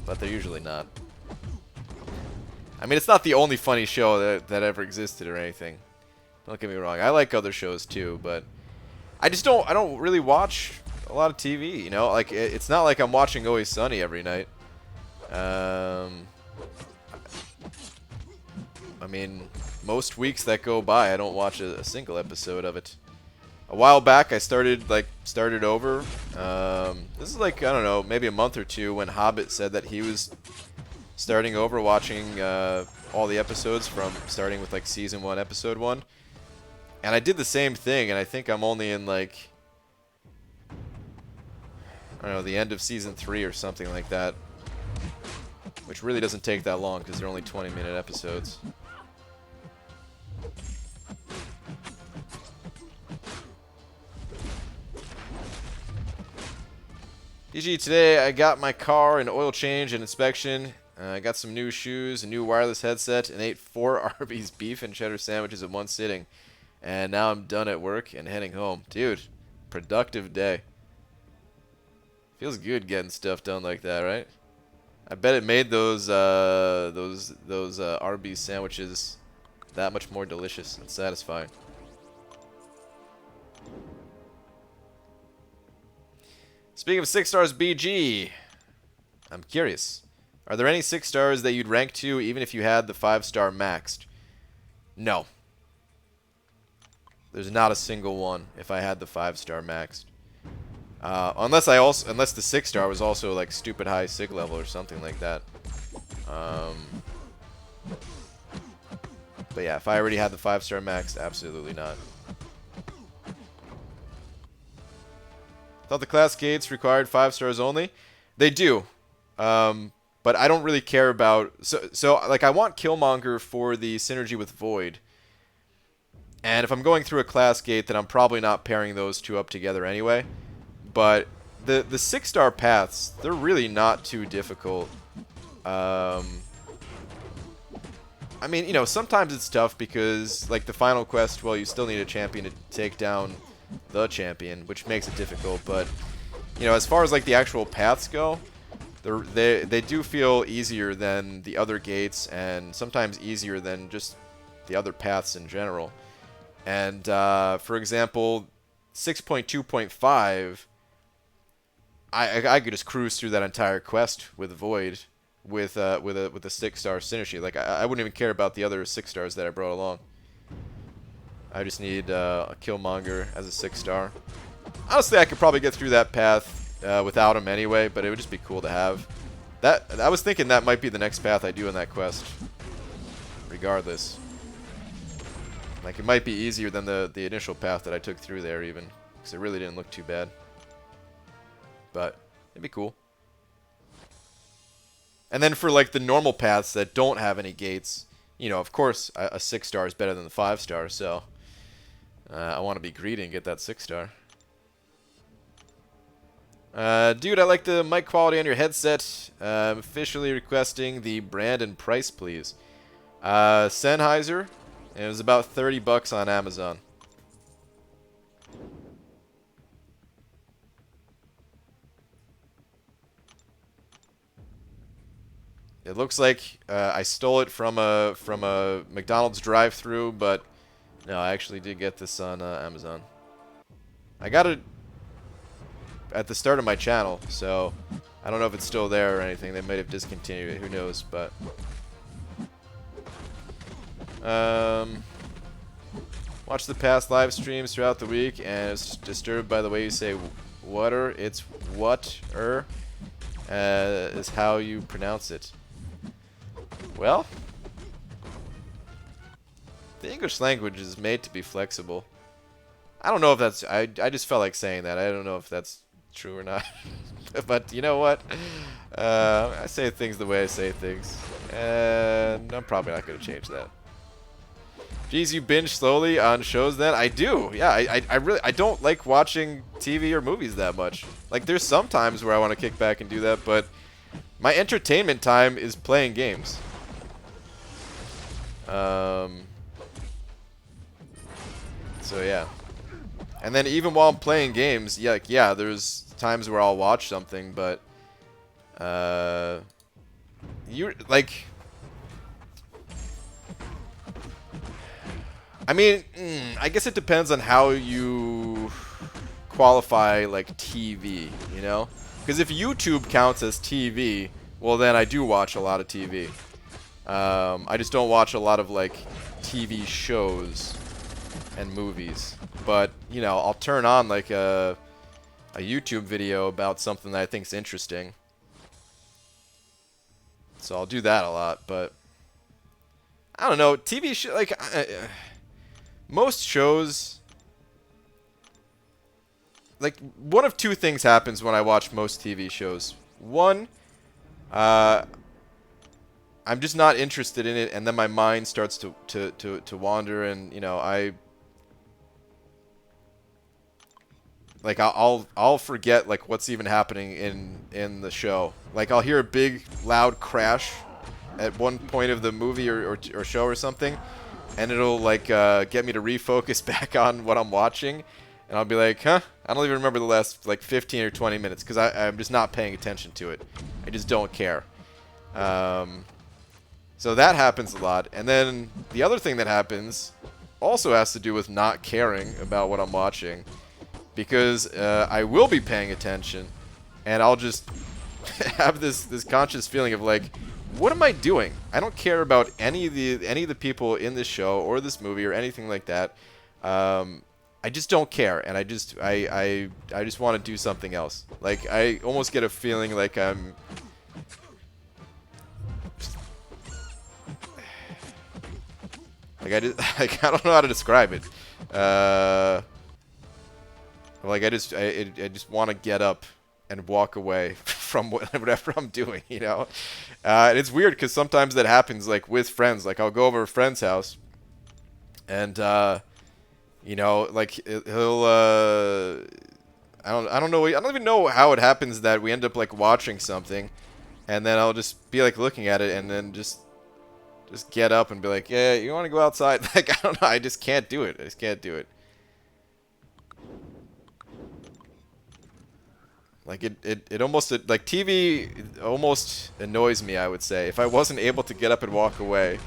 but they're usually not. I mean, it's not the only funny show that ever existed or anything. Don't get me wrong. I like other shows too, but I don't really watch a lot of TV, you know? Like, it's not like I'm watching Always Sunny every night. I mean, most weeks that go by, I don't watch a single episode of it. A while back, I started over. This is like, I don't know, maybe a month or two when Hobbit said that he was starting over, watching all the episodes from starting with like season 1, episode 1. And I did the same thing, and I think I'm only in like, I don't know, the end of season 3 or something like that. Which really doesn't take that long because they're only 20-minute episodes. DG, today I got my car an oil change and inspection. I got some new shoes, a new wireless headset, and ate 4 Arby's beef and cheddar sandwiches in one sitting. And now I'm done at work and heading home. Dude, productive day. Feels good getting stuff done like that, right? I bet it made those Arby's sandwiches that much more delicious and satisfying. Speaking of 6 stars BG, I'm curious. Are there any 6 stars that you'd rank to even if you had the 5-star maxed? No. There's not a single one if I had the 5-star maxed. Unless the 6-star was also like stupid high sig level or something like that. But yeah, if I already had the 5-star maxed, absolutely not. Thought the class gates required 5 stars only. They do. But I don't really care about... So like, I want Killmonger for the synergy with Void. And if I'm going through a class gate, then I'm probably not pairing those two up together anyway. But the 6-star paths, they're really not too difficult. I mean, you know, sometimes it's tough because, like, the final quest, well, you still need a champion to take down the champion, which makes it difficult. But, you know, as far as, like, the actual paths go, they do feel easier than the other gates and sometimes easier than just the other paths in general. And, for example, 6.2.5... I could just cruise through that entire quest with Void, with a 6-star synergy. Like I wouldn't even care about the other 6 stars that I brought along. I just need a Killmonger as a 6-star. Honestly, I could probably get through that path without him anyway, but it would just be cool to have. That I was thinking that might be the next path I do in that quest. Regardless, like it might be easier than the initial path that I took through there, even because it really didn't look too bad. But it'd be cool. And then for like the normal paths that don't have any gates, you know, of course a 6-star is better than the 5-star, so I want to be greedy and get that 6-star. Dude, I like the mic quality on your headset. I'm officially requesting the brand and price, please. Sennheiser, and it was about $30 on Amazon. It looks like I stole it from a McDonald's drive-thru, but no, I actually did get this on Amazon. I got it at the start of my channel, so I don't know if it's still there or anything. They might have discontinued it. Who knows? But watch the past live streams throughout the week, and it's disturbed by the way you say "water." It's "what-er" is how you pronounce it. Well, the English language is made to be flexible. I don't know if that's... I just felt like saying that. I don't know if that's true or not. But you know what? I say things the way I say things. And I'm probably not going to change that. Geez, you binge slowly on shows then? I do. Yeah, I don't like watching TV or movies that much. Like, there's some times where I want to kick back and do that, but my entertainment time is playing games. So yeah. And then even while I'm playing games, yeah, there's times where I'll watch something, but you like... I mean, I guess it depends on how you qualify, like, TV, you know? Because if YouTube counts as TV, well, then I do watch a lot of TV. I just don't watch a lot of like TV shows and movies. But you know, I'll turn on like a YouTube video about something that I think is interesting. So I'll do that a lot. But I don't know, TV show like most shows. Like one of two things happens when I watch most TV shows. One, I'm just not interested in it, and then my mind starts to wander, and you know I'll forget like what's even happening in the show. Like I'll hear a big loud crash at one point of the movie or show or something, and it'll like get me to refocus back on what I'm watching, and I'll be like, huh? I don't even remember the last like 15 or 20 minutes because I'm just not paying attention to it. I just don't care. So that happens a lot. And then the other thing that happens also has to do with not caring about what I'm watching. Because I will be paying attention, and I'll just have this conscious feeling of like, what am I doing? I don't care about any of the people in this show or this movie or anything like that. I just don't care, and I just want to do something else. Like I almost get a feeling like I'm. Like I don't know how to describe it. Like I just want to get up and walk away from whatever I'm doing, you know. And it's weird because sometimes that happens like with friends. Like I'll go over to a friend's house, and you know, like he'll I don't know. I don't even know how it happens that we end up like watching something, and then I'll just be like looking at it, and then just get up and be like, yeah, you want to go outside? Like I don't know. I just can't do it. I just can't do it. Like it almost like TV almost annoys me, I would say. If I wasn't able to get up and walk away,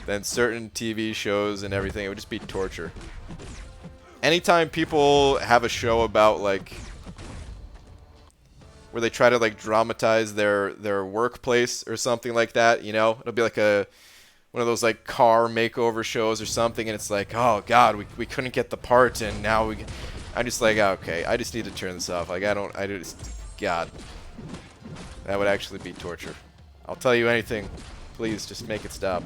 then certain TV shows and everything, it would just be torture. Anytime people have a show about like where they try to like dramatize their workplace or something like that, you know, it'll be like one of those like car makeover shows or something, and it's like, oh god, we couldn't get the part, and now I'm just like, okay, I just need to turn this off. Like God, that would actually be torture. I'll tell you anything, please just make it stop.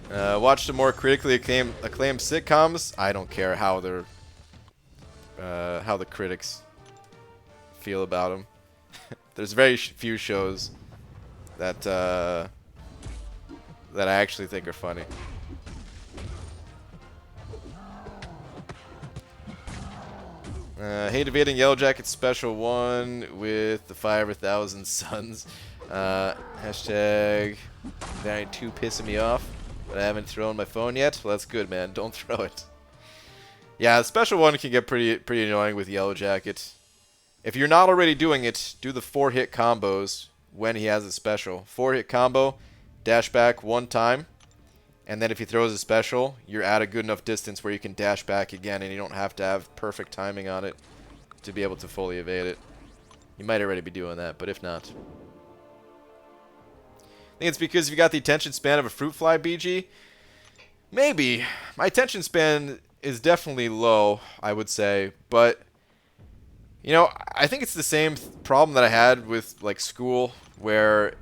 Watch the more critically acclaimed sitcoms. I don't care how they're how the critics feel about them. There's very few shows that that I actually think are funny. Hate evading Yellow Jacket Special 1 with the 5,000 suns. Hashtag very too pissing me off, but I haven't thrown my phone yet. Well, that's good, man. Don't throw it. Yeah, the Special 1 can get pretty annoying with Yellow Jacket. If you're not already doing it, do the 4-hit combos when he has a special. 4-hit combo, dash back one time, and then if he throws a special, you're at a good enough distance where you can dash back again, and you don't have to have perfect timing on it to be able to fully evade it. You might already be doing that, but if not. I think it's because you got the attention span of a fruit fly, BG. Maybe. My attention span is definitely low, I would say, but you know, I think it's the same problem that I had with like school, where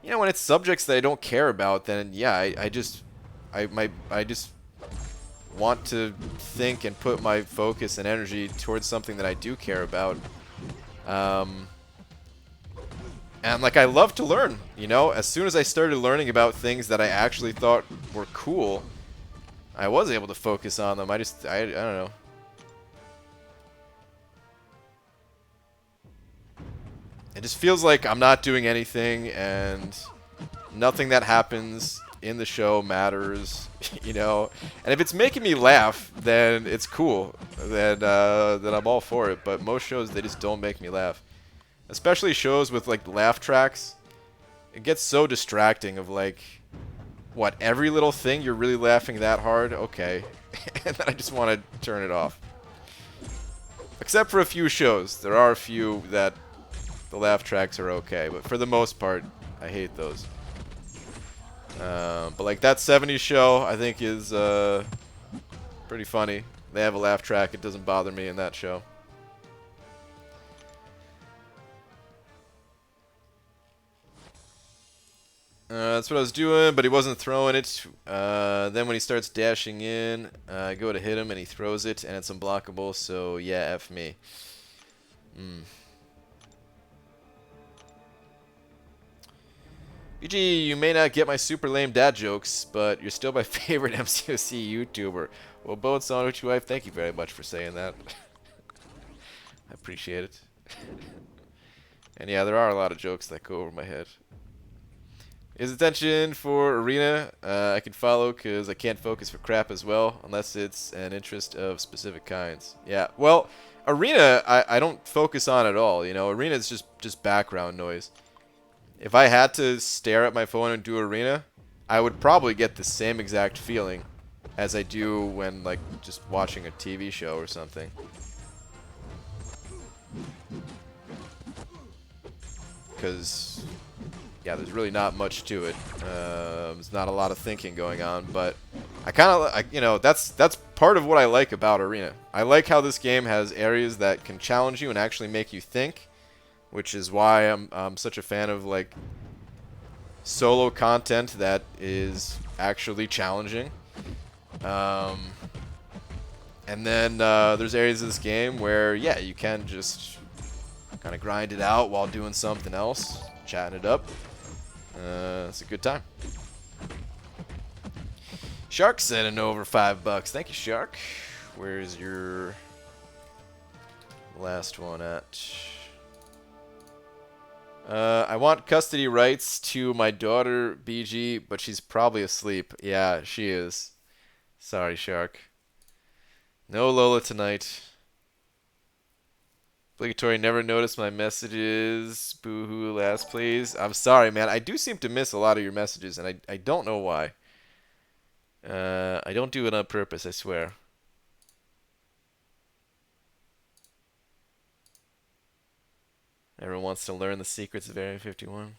you know, when it's subjects that I don't care about, then yeah, I just want to think and put my focus and energy towards something that I do care about. And like I love to learn, you know. As soon as I started learning about things that I actually thought were cool, I was able to focus on them. I don't know. It just feels like I'm not doing anything, and nothing that happens in the show matters, you know. And if it's making me laugh, then it's cool. Then I'm all for it. But most shows, they just don't make me laugh. Especially shows with like laugh tracks. It gets so distracting of like, what, every little thing you're really laughing that hard? Okay. And then I just want to turn it off. Except for a few shows. There are a few that the laugh tracks are okay, but for the most part, I hate those. But like that 70s show, I think is pretty funny. They have a laugh track. It doesn't bother me in that show. That's what I was doing, but he wasn't throwing it. Then when he starts dashing in, I go to hit him, and he throws it, and it's unblockable, so yeah, F me. BG, you may not get my super lame dad jokes, but you're still my favorite MCOC YouTuber. Well, boats on with your wife, thank you very much for saying that. I appreciate it. And yeah, there are a lot of jokes that go over my head. Is attention for Arena? I can follow because I can't focus for crap as well, unless it's an interest of specific kinds. Yeah, well, Arena, I don't focus on at all. You know, Arena is just background noise. If I had to stare at my phone and do Arena, I would probably get the same exact feeling as I do when, like, just watching a TV show or something. Because, yeah, there's really not much to it. There's not a lot of thinking going on, but I kind of, you know, that's part of what I like about Arena. I like how this game has areas that can challenge you and actually make you think, which is why I'm such a fan of, like, solo content that is actually challenging. And then there's areas of this game where, yeah, you can just kind of grind it out while doing something else, chatting it up. It's a good time. Shark sending over $5. Thank you, Shark. Where's your last one at? I want custody rights to my daughter, BG, but she's probably asleep. Yeah, she is. Sorry, Shark. No Lola tonight. Obligatory never noticed my messages. Boo-hoo, last please. I'm sorry, man. I do seem to miss a lot of your messages, and I don't know why. I don't do it on purpose, I swear. Everyone wants to learn the secrets of Area 51.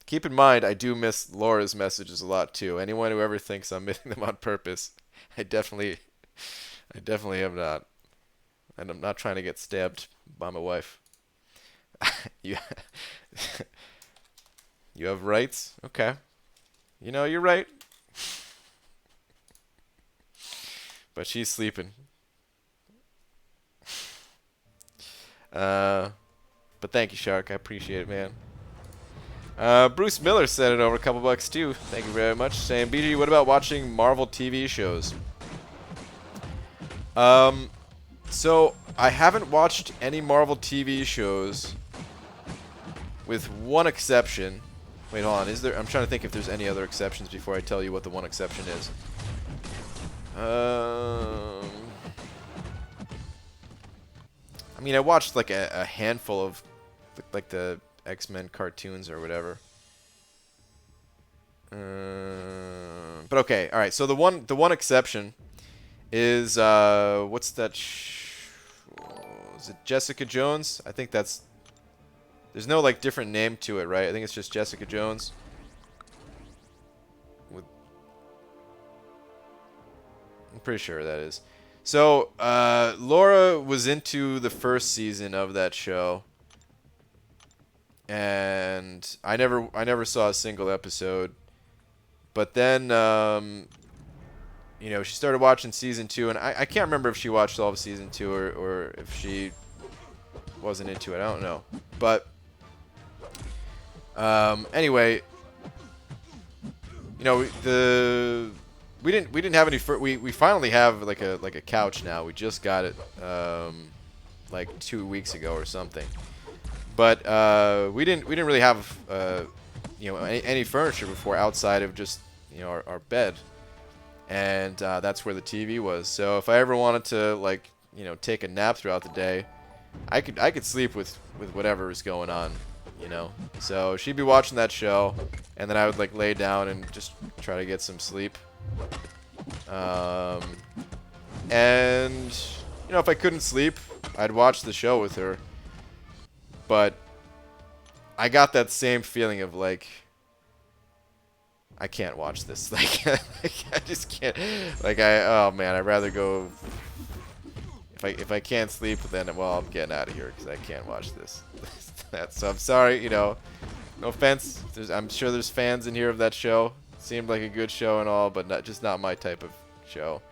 Keep in mind, I do miss Laura's messages a lot too. Anyone who ever thinks I'm missing them on purpose, I definitely am not. And I'm not trying to get stabbed by my wife. you, you have rights? Okay. You know, you're right. But she's sleeping. But thank you, Shark. I appreciate it, man. Bruce Miller sent it over a couple bucks too. Thank you very much. Saying, BG, what about watching Marvel TV shows? So I haven't watched any Marvel TV shows, with one exception. Wait, hold on. Is there? I'm trying to think if there's any other exceptions before I tell you what the one exception is. I mean, I watched like a handful of like the X-Men cartoons or whatever. But okay, all right. So the one exception is what's that? Is it Jessica Jones? I think that's. There's no like different name to it, right? I think it's just Jessica Jones. I'm pretty sure that is. So Laura was into the first season of that show, and I never saw a single episode. But then you know, she started watching season 2, and I can't remember if she watched all of season 2 or if she wasn't into it. I don't know. But anyway, you know, we didn't have any we finally have like a couch now. We just got it like 2 weeks ago or something. But we didn't really have you know, any furniture before outside of just, you know, our bed. And that's where the TV was. So if I ever wanted to, like, you know, take a nap throughout the day, I could sleep with whatever is going on, you know. So she'd be watching that show, and then I would like lay down and just try to get some sleep. And, you know, if I couldn't sleep, I'd watch the show with her. But I got that same feeling of, like, I can't watch this. Like, I just can't. Like, oh man, I'd rather go. If I can't sleep, then, well, I'm getting out of here because I can't watch this. So I'm sorry, you know. No offense. I'm sure there's fans in here of that show. Seemed like a good show and all, but just not my type of show.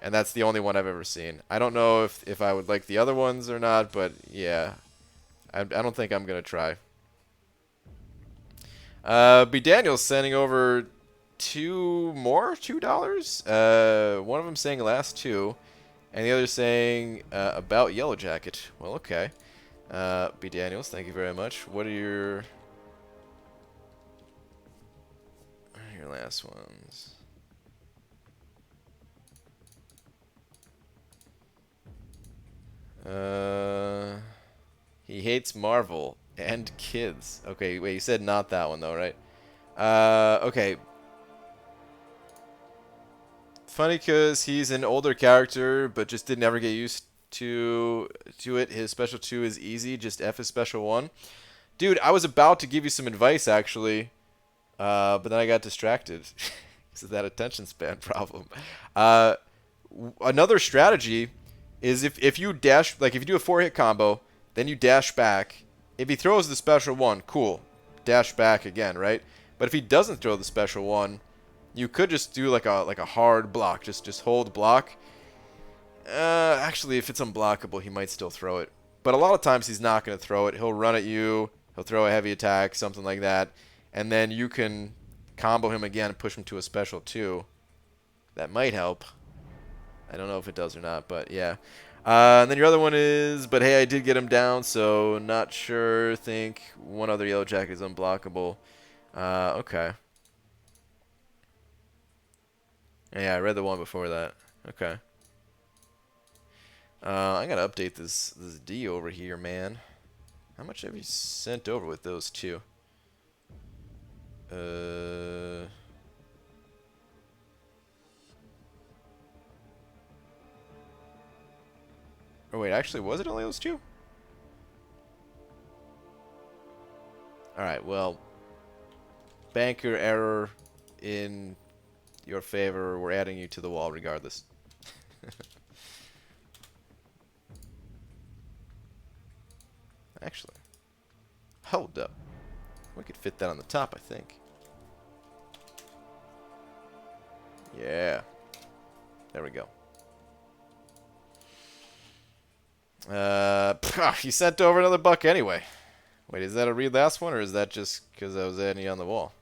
And that's the only one I've ever seen. I don't know if I would like the other ones or not, but yeah. I don't think I'm going to try. B. Daniel's sending over $2. One of them saying last two, and the other saying about Yellow Jacket. Well, okay. B. Daniels, thank you very much. What are your last ones? He hates Marvel and kids. Okay, wait, you said not that one though, right? Okay. Funny because he's an older character, but just didn't ever get used to it. His special 2 is easy, just F his special 1. Dude, I was about to give you some advice actually, but then I got distracted because of that attention span problem. Another strategy is if you dash, like if you do a 4-hit combo, then you dash back. If he throws the special 1, cool, dash back again, right? But if he doesn't throw the special 1, you could just do like a hard block, just hold block. Actually, if it's unblockable, he might still throw it. But a lot of times he's not going to throw it. He'll run at you. He'll throw a heavy attack, something like that, and then you can combo him again and push him to a special 2. That might help. I don't know if it does or not, but yeah. And then your other one is, but hey, I did get him down, so not sure. Think one other Yellow Jacket is unblockable. Okay. Yeah, I read the one before that. Okay. I gotta update this D over here, man. How much have you sent over with those two? Oh wait, actually, was it only those two? Alright, well, banker error in your favor. We're adding you to the wall regardless. Actually, hold up. We could fit that on the top, I think. Yeah. There we go. You sent over another buck anyway. Wait, is that a read last one, or is that just because I was adding you on the wall?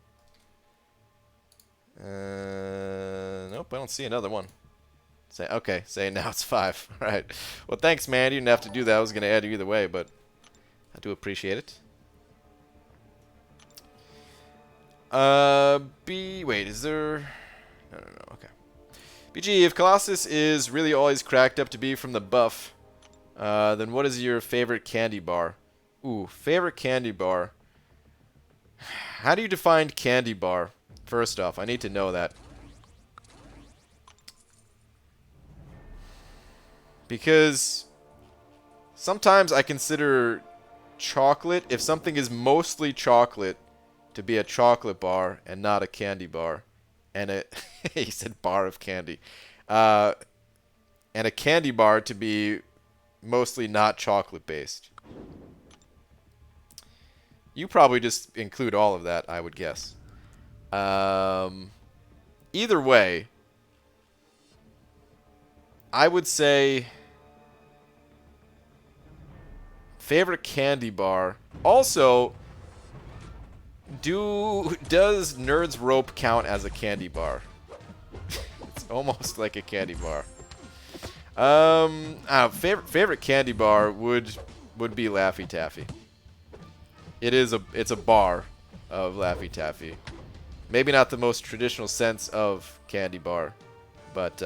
Nope, I don't see another one. Okay, say now it's 5. All right. Well, thanks, man. You didn't have to do that. I was going to add you either way, but I do appreciate it. Wait, is there... No, okay. BG, if Colossus is really all he's cracked up to be from the buff, then what is your favorite candy bar? Ooh, favorite candy bar. How do you define candy bar? First off, I need to know that. Because sometimes I consider chocolate, if something is mostly chocolate, to be a chocolate bar and not a candy bar. And he said bar of candy. And a candy bar to be mostly not chocolate based. You probably just include all of that, I would guess. Either way, I would say favorite candy bar. Also, does Nerd's Rope count as a candy bar? It's almost like a candy bar. Favorite candy bar would be Laffy Taffy. It's a bar of Laffy Taffy. Maybe not the most traditional sense of candy bar, but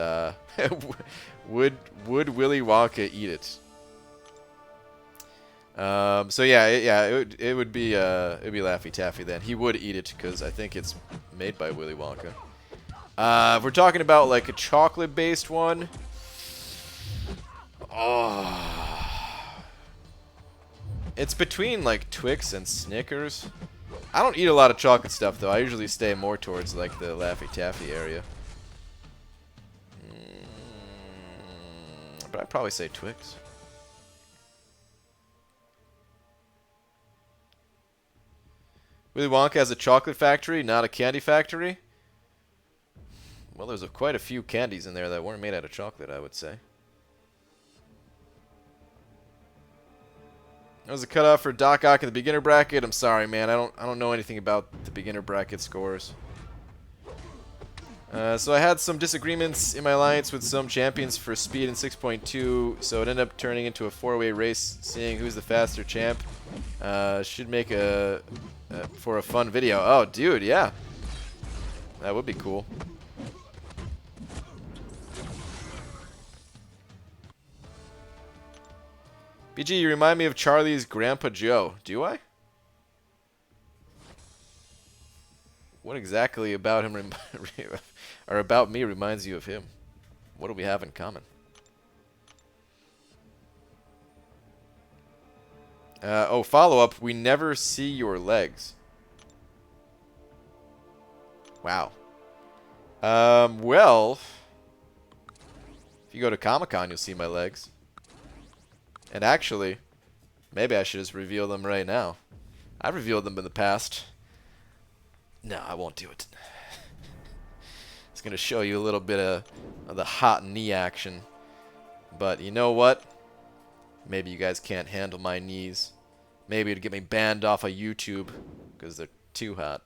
would Willy Wonka eat it? So yeah, it would be Laffy Taffy then. He would eat it because I think it's made by Willy Wonka. If we're talking about like a chocolate-based one, oh, it's between like Twix and Snickers. I don't eat a lot of chocolate stuff though. I usually stay more towards like the Laffy Taffy area. But I'd probably say Twix. Willy Wonka has a chocolate factory, not a candy factory. Well, there's quite a few candies in there that weren't made out of chocolate, I would say. That was a cutoff for Doc Ock in the beginner bracket. I'm sorry, man. I don't know anything about the beginner bracket scores. So I had some disagreements in my alliance with some champions for speed in 6.2, so it ended up turning into a 4-way race, seeing who's the faster champ. Should make for a fun video. Oh, dude, yeah. That would be cool. BG, you remind me of Charlie's Grandpa Joe. Do I? What exactly about him or about me reminds you of him? What do we have in common? Oh, follow-up. We never see your legs. Wow. Well, if you go to Comic-Con, you'll see my legs. And actually, maybe I should just reveal them right now. I've revealed them in the past. No, I won't do it. It's going to show you a little bit of the hot knee action. But you know what? Maybe you guys can't handle my knees. Maybe it'd get me banned off of YouTube because they're too hot.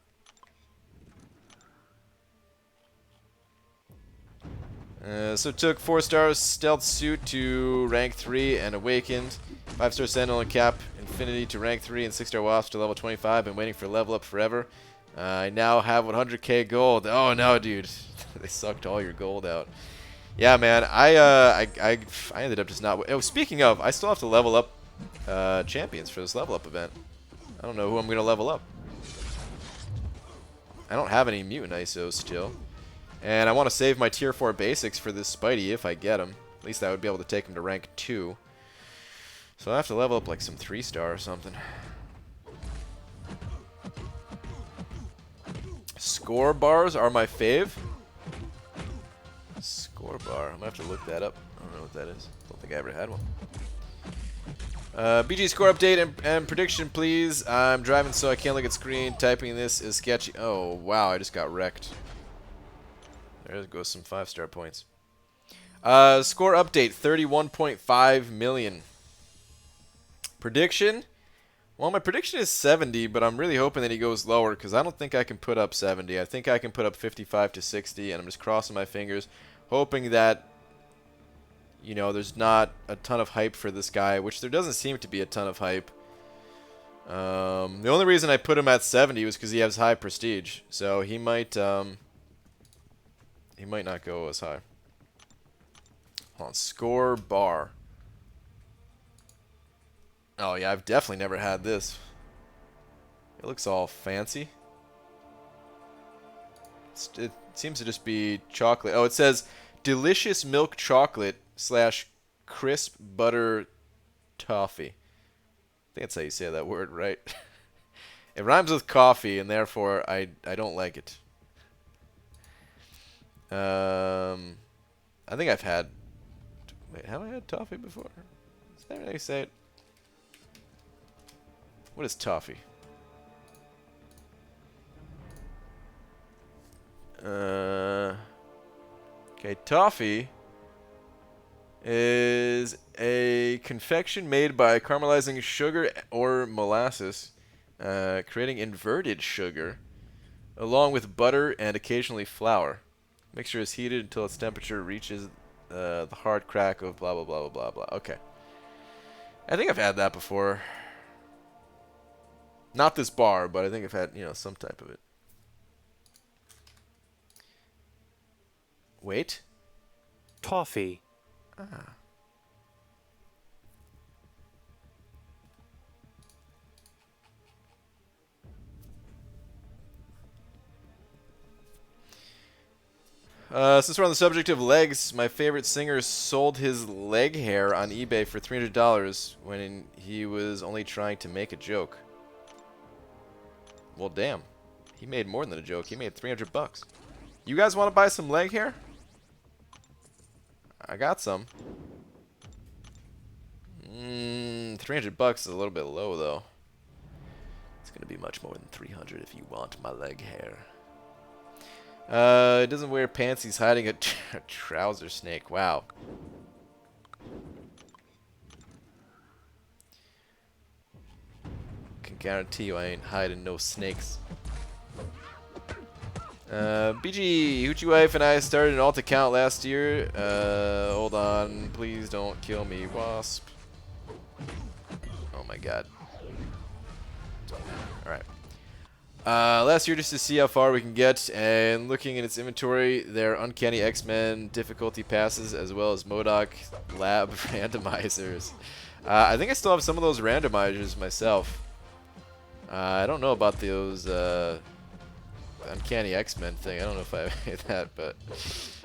So took 4 stars stealth suit to rank 3 and awakened. 5-star sentinel and cap infinity to rank 3 and 6-star wasp to level 25. Been waiting for level up forever. I now have 100k gold. Oh no, dude, they sucked all your gold out. Yeah, man, I ended up just not. Oh, speaking of, I still have to level up champions for this level up event. I don't know who I'm gonna level up. I don't have any mutant ISOs still. And I want to save my tier 4 basics for this Spidey if I get him. At least I would be able to take him to rank 2. So I have to level up like some 3-star or something. Score bars are my fave. Score bar. I'm going to have to look that up. I don't know what that is. Don't think I ever had one. BG score update and prediction, please. I'm driving so I can't look at screen. Typing this is sketchy. Oh, wow. I just got wrecked. There goes some 5-star points. Score update, 31.5 million. Prediction? Well, my prediction is 70, but I'm really hoping that he goes lower because I don't think I can put up 70. I think I can put up 55 to 60, and I'm just crossing my fingers, hoping that, you know, there's not a ton of hype for this guy, which there doesn't seem to be a ton of hype. The only reason I put him at 70 was because he has high prestige, so he might not go as high. Hold on, score bar. Oh yeah, I've definitely never had this. It looks all fancy. It seems to just be chocolate. Oh, it says delicious milk chocolate / crisp butter toffee. I think that's how you say that word, right? It rhymes with coffee, and therefore I don't like it. I think I've had. Wait, have I had toffee before? Is that how you say it? What is toffee? Okay, toffee is a confection made by caramelizing sugar or molasses, creating inverted sugar, along with butter and occasionally flour. Mixture is heated until its temperature reaches the hard crack of blah blah blah blah blah blah. Okay, I think I've had that before. Not this bar, but I think I've had, you know, some type of it. Wait. Toffee. Ah. Since we're on the subject of legs, my favorite singer sold his leg hair on eBay for $300 when he was only trying to make a joke. Well, damn. He made more than a joke. He made 300 bucks. You guys want to buy some leg hair? I got some. 300 bucks is a little bit low, though. It's going to be much more than 300 if you want my leg hair. It doesn't wear pants. He's hiding a trouser snake. Wow. Can guarantee you I ain't hiding no snakes. BG, Hoochie Wife and I started an alt account last year. Hold on. Please don't kill me, Wasp. Oh my god. Alright. Last year just to see how far we can get, and looking in its inventory, there are Uncanny X-Men difficulty passes as well as MODOK lab randomizers. I think I still have some of those randomizers myself. I don't know about those Uncanny X-Men thing. I don't know if I made that, but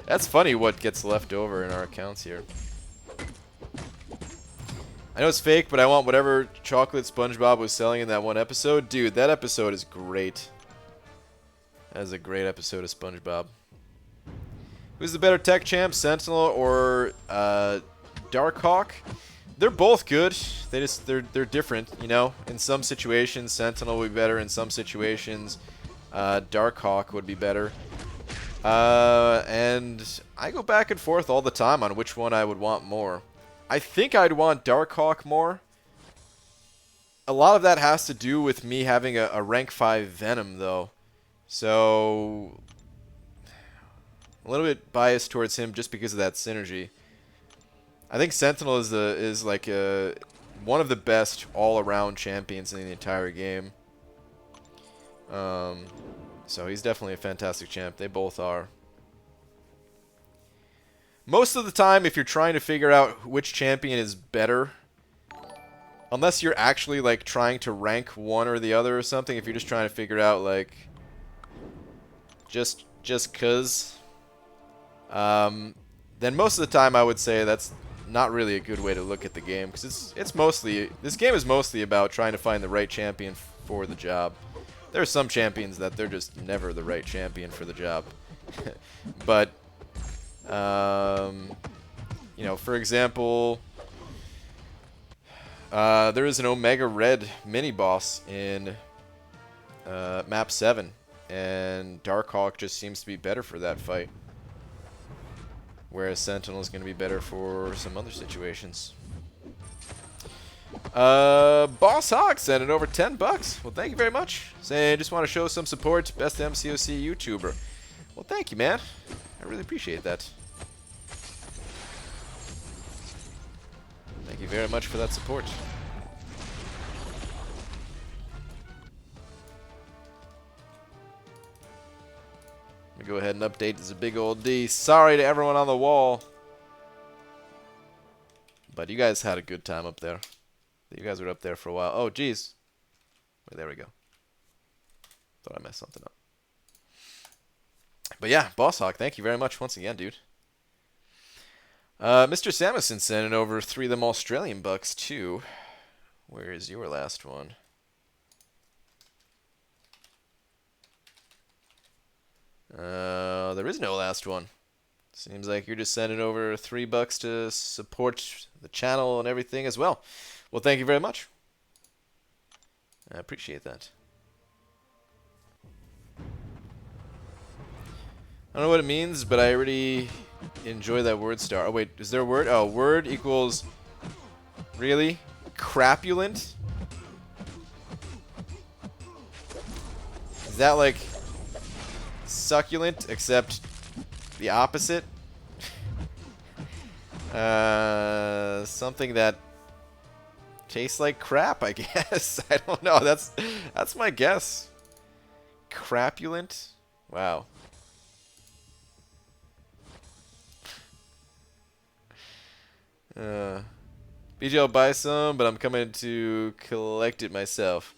that's funny what gets left over in our accounts here. I know it's fake, but I want whatever chocolate SpongeBob was selling in that one episode. Dude, that episode is great. That is a great episode of SpongeBob. Who's the better tech champ, Sentinel or Darkhawk? They're both good. They're different, you know. In some situations, Sentinel would be better. In some situations, Darkhawk would be better. And I go back and forth all the time on which one I would want more. I think I'd want Darkhawk more. A lot of that has to do with me having a rank 5 Venom, though. So, a little bit biased towards him just because of that synergy. I think Sentinel is like one of the best all-around champions in the entire game. So he's definitely a fantastic champ. They both are. Most of the time, if you're trying to figure out which champion is better, unless you're actually like trying to rank one or the other or something, if you're just trying to figure out like just cause, then most of the time I would say that's not really a good way to look at the game, because it's mostly, this game is mostly about trying to find the right champion for the job. There are some champions that they're just never the right champion for the job. But you know, for example, there is an Omega Red mini-boss in map 7, and Darkhawk just seems to be better for that fight, whereas Sentinel is going to be better for some other situations. Boss Hawk sent it over 10 bucks. Well, thank you very much. Saying, just want to show some support. Best MCOC YouTuber. Well, thank you, man. I really appreciate that. Thank you very much for that support. Let me go ahead and update this big old D. Sorry to everyone on the wall, but you guys had a good time up there. You guys were up there for a while. Oh, geez. Wait, there we go. Thought I messed something up. But yeah, Boss Hawk, thank you very much once again, dude. Mr. Samuelson sent in over 3 of them Australian bucks, too. Where is your last one? There is no last one. Seems like you're just sending over 3 bucks to support the channel and everything as well. Well, thank you very much. I appreciate that. I don't know what it means, but I already enjoy that word star. Oh, wait, is there a word? Oh, word equals... Really? Crapulent? Is that like succulent, except the opposite? Something that tastes like crap, I guess. I don't know. That's my guess. Crapulent? Wow. BJ, I'll buy some, but I'm coming to collect it myself.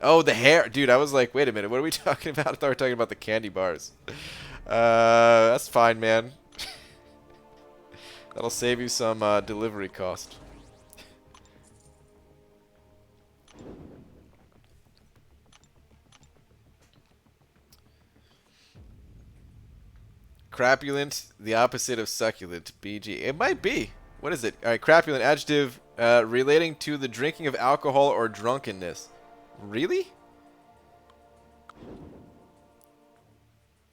Oh, the hair. Dude, I was like, wait a minute. What are we talking about? I thought we were talking about the candy bars. That's fine, man. That'll save you some delivery cost. Crapulent, the opposite of succulent. BG. It might be. What is it? Alright, crapulent, adjective relating to the drinking of alcohol or drunkenness. Really?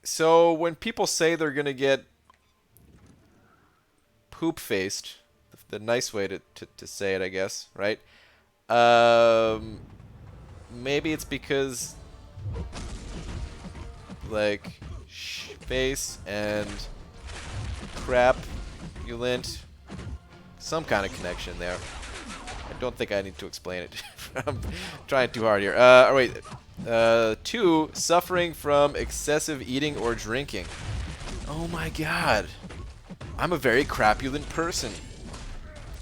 So, when people say they're gonna get poop-faced, the nice way to say it, I guess, right? Maybe it's because, like, face and crapulent, some kind of connection there. I don't think I need to explain it. I'm trying too hard here. Oh, wait. 2, suffering from excessive eating or drinking. Oh my god. I'm a very crapulent person.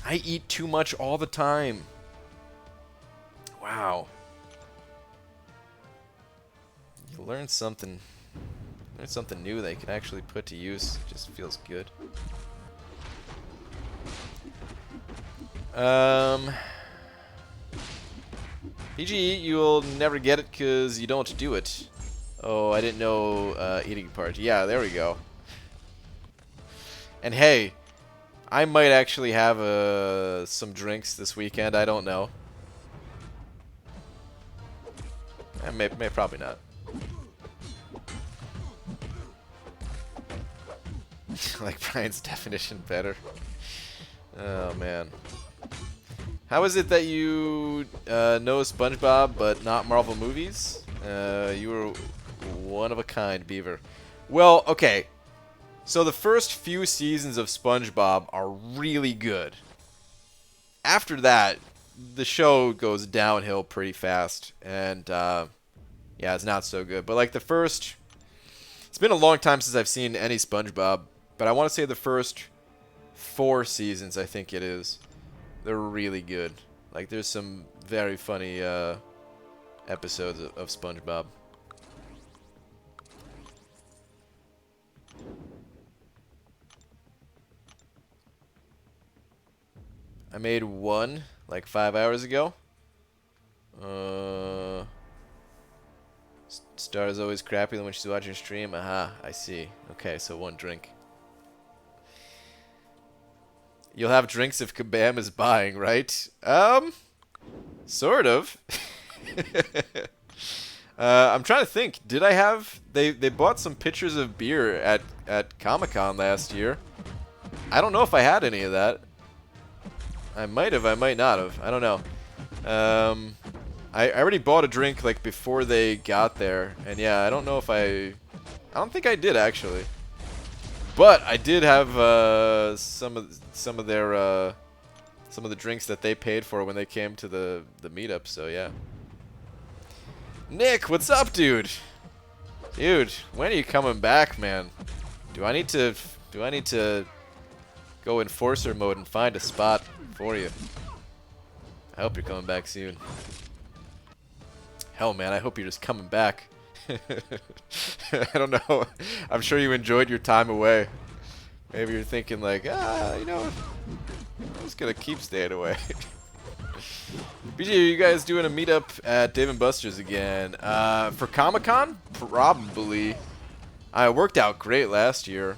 I eat too much all the time. Wow. You learn something. Learn something new that you can actually put to use. It just feels good. PGE, you'll never get it because you don't do it. Oh, I didn't know eating part. Yeah, there we go. And hey, I might actually have some drinks this weekend. I don't know. I may probably not. Like Brian's definition better. Oh man. How is it that you know SpongeBob but not Marvel movies? You were one of a kind, Beaver. Well, okay. So the first few seasons of SpongeBob are really good. After that, the show goes downhill pretty fast, and yeah, it's not so good. But like the first, it's been a long time since I've seen any SpongeBob, but I want to say the first 4 seasons, I think it is. They're really good. Like, there's some very funny episodes of SpongeBob. I made one, like, 5 hours ago. Star is always crappy when she's watching stream. Aha, I see. Okay, so 1 drink. You'll have drinks if Kabam is buying, right? Sort of. I'm trying to think. Did I have... They bought some pictures of beer at Comic-Con last year. I don't know if I had any of that. I might have, I might not have. I don't know. I already bought a drink, like, before they got there. And yeah, I don't know if I don't think I did, actually. But I did have some of the drinks that they paid for when they came to the meetup. So yeah. Nick, what's up, dude? Dude, when are you coming back, man? Do I need to go enforcer mode and find a spot for you? I hope you're coming back soon. Hell, man, I hope you're just coming back. I don't know. I'm sure you enjoyed your time away. Maybe you're thinking like, you know, I'm just gonna keep staying away. BG, are you guys doing a meetup at Dave & Buster's again? For Comic-Con? Probably. It worked out great last year.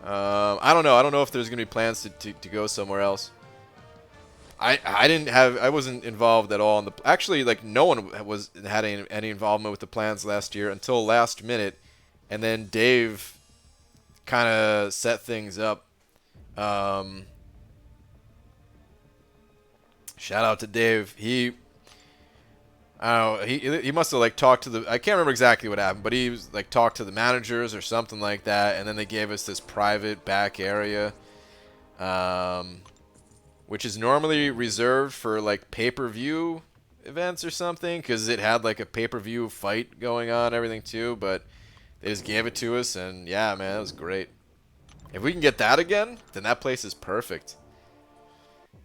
I don't know. I don't know if there's gonna be plans to go somewhere else. I wasn't involved at all in the. Actually, like no one had any involvement with the plans last year until last minute, and then Dave kind of set things up. Shout out to Dave. He must have like talked to the. I can't remember exactly what happened, but he was like talked to the managers or something like that, and then they gave us this private back area. Which is normally reserved for like pay-per-view events or something, because it had like a pay-per-view fight going on, everything too. But they just gave it to us, and yeah, man, that was great. If we can get that again, then that place is perfect.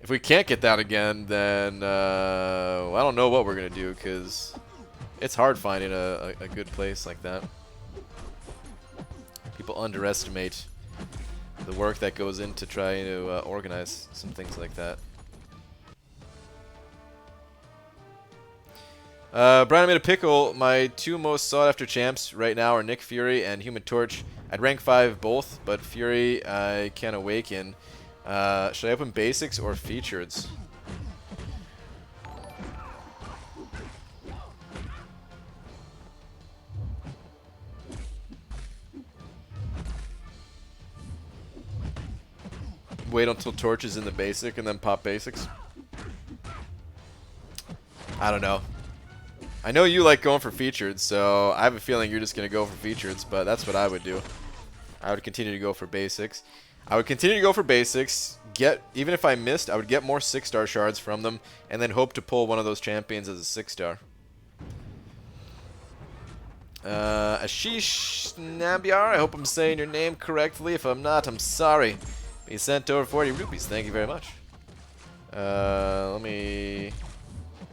If we can't get that again, then well, I don't know what we're gonna do, because it's hard finding a good place like that. people underestimate the work that goes into trying to organize some things like that. Brian made a pickle. My two most sought-after champs right now are Nick Fury and Human Torch. I'd rank 5 both, but Fury I can awaken. Should I open basics or features? Wait until Torch is in the basic and then pop basics? I don't know. I know you like going for featured, so I have a feeling you're just going to go for featured, but that's what I would do. I would continue to go for basics. I would continue to go for basics, even if I missed, I would get more 6-star shards from them, and then hope to pull one of those champions as a 6-star. Ashish Nambiar, I hope I'm saying your name correctly. If I'm not, I'm sorry. He sent over 40 rupees. Thank you very much. Let me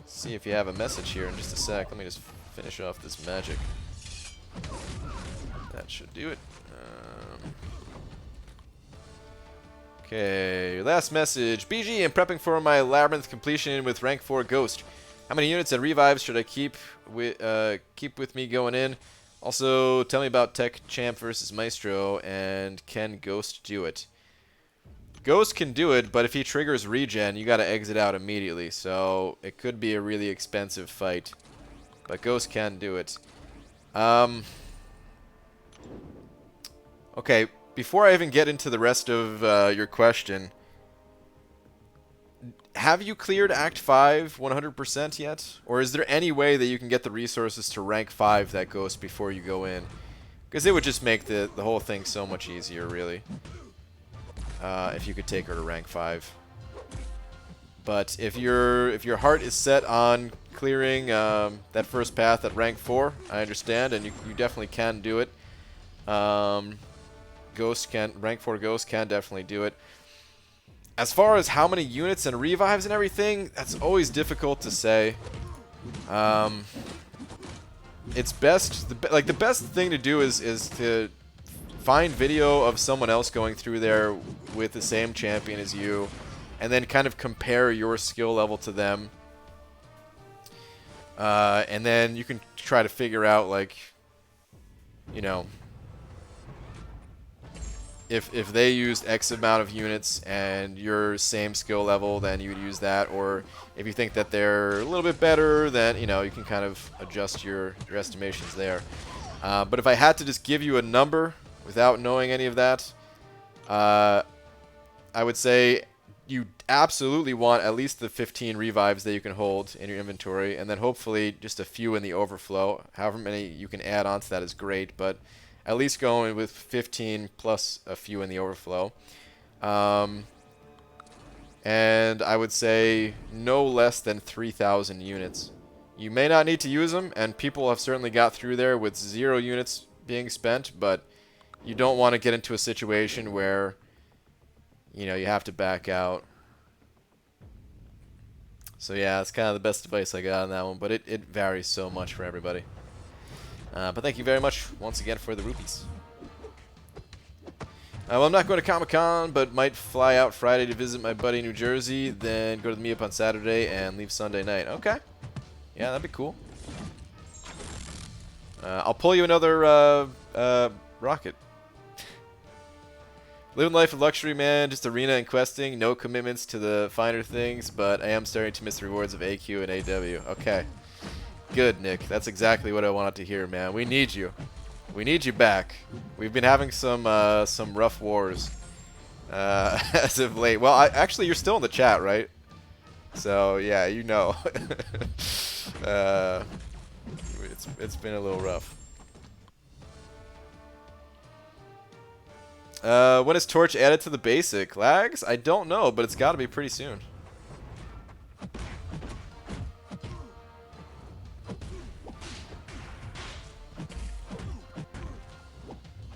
see if you have a message here in just a sec. Let me just finish off this magic. That should do it. Okay, last message. BG, I'm prepping for my Labyrinth completion with rank 4 Ghost. How many units and revives should I keep with me going in? Also, tell me about Tech Champ versus Maestro, and can Ghost do it? Ghost can do it, but if he triggers regen, you gotta exit out immediately, so it could be a really expensive fight. But Ghost can do it. Okay, before I even get into the rest of your question, have you cleared Act 5 100% yet? Or is there any way that you can get the resources to rank 5 that Ghost before you go in? Because it would just make the whole thing so much easier, really. If you could take her to rank 5. But if your heart is set on clearing that first path at rank 4, I understand, and you definitely can do it. Rank 4 Ghost can definitely do it. As far as how many units and revives and everything, that's always difficult to say. It's best, the best thing to do is to find video of someone else going through there with the same champion as you, and then kind of compare your skill level to them. And then you can try to figure out, like, you know, if they used X amount of units and your same skill level, then you would use that. Or if you think that they're a little bit better, then, you know, you can kind of adjust your estimations there. But if I had to just give you a number without knowing any of that, I would say you absolutely want at least the 15 revives that you can hold in your inventory, and then hopefully just a few in the overflow. However many you can add onto that is great, but at least going with 15 plus a few in the overflow. And I would say no less than 3,000 units. You may not need to use them, and people have certainly got through there with 0 units being spent, but you don't want to get into a situation where, you know, you have to back out. So yeah, that's kind of the best advice I got on that one, but it varies so much for everybody. But thank you very much once again for the rupees. Well, I'm not going to Comic-Con, but might fly out Friday to visit my buddy in New Jersey, then go to the Meetup on Saturday and leave Sunday night. Okay. Yeah, that'd be cool. I'll pull you another rocket. Living life of luxury, man. Just arena and questing. No commitments to the finer things, but I am starting to miss the rewards of AQ and AW. Okay. Good, Nick. That's exactly what I wanted to hear, man. We need you. We need you back. We've been having some rough wars as of late. Well, actually, you're still in the chat, right? So yeah, you know. It's been a little rough. When is Torch added to the basic? Lags? I don't know, but it's got to be pretty soon.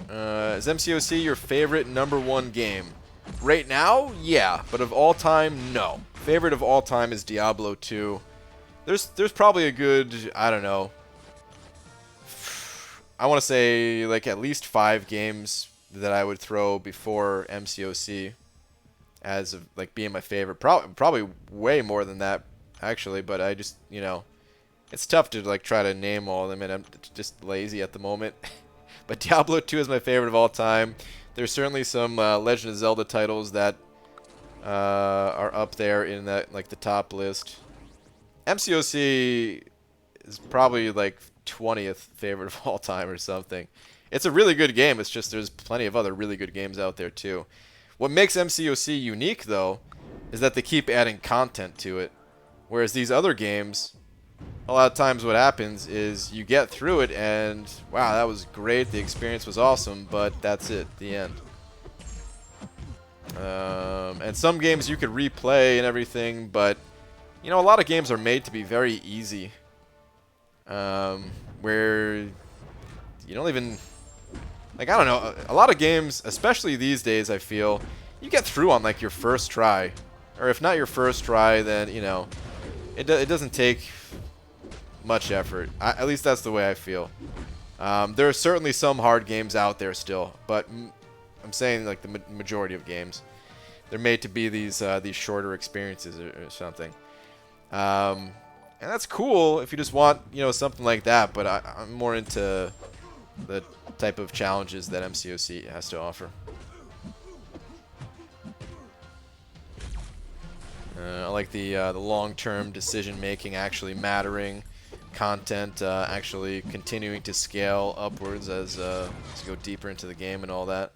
Is MCOC your favorite #1 game? Right now, yeah, but of all time, no. Favorite of all time is Diablo 2. There's probably a good, I don't know, I want to say like at least 5 games that I would throw before MCOC as of, like being my favorite. Probably way more than that actually, but I just it's tough to like try to name all of them, and I'm just lazy at the moment. But Diablo 2 is my favorite of all time. There's certainly some Legend of Zelda titles that are up there in that like the top list. MCOC is probably like 20th favorite of all time or something. It's a really good game. It's just there's plenty of other really good games out there too. What makes MCOC unique though is that they keep adding content to it. Whereas these other games, a lot of times what happens is you get through it and wow, that was great, the experience was awesome, but that's it, the end. And some games you could replay and everything, but a lot of games are made to be very easy. Where you don't even, like, I don't know, a lot of games, especially these days, I feel, you get through on like your first try. Or if not your first try, then, it doesn't take much effort. At least that's the way I feel. There are certainly some hard games out there still, but I'm saying like the majority of games, they're made to be these shorter experiences or something. And that's cool if you just want, something like that, but I'm more into the type of challenges that MCOC has to offer. I like the long-term decision-making actually mattering, content actually continuing to scale upwards as you go deeper into the game and all that.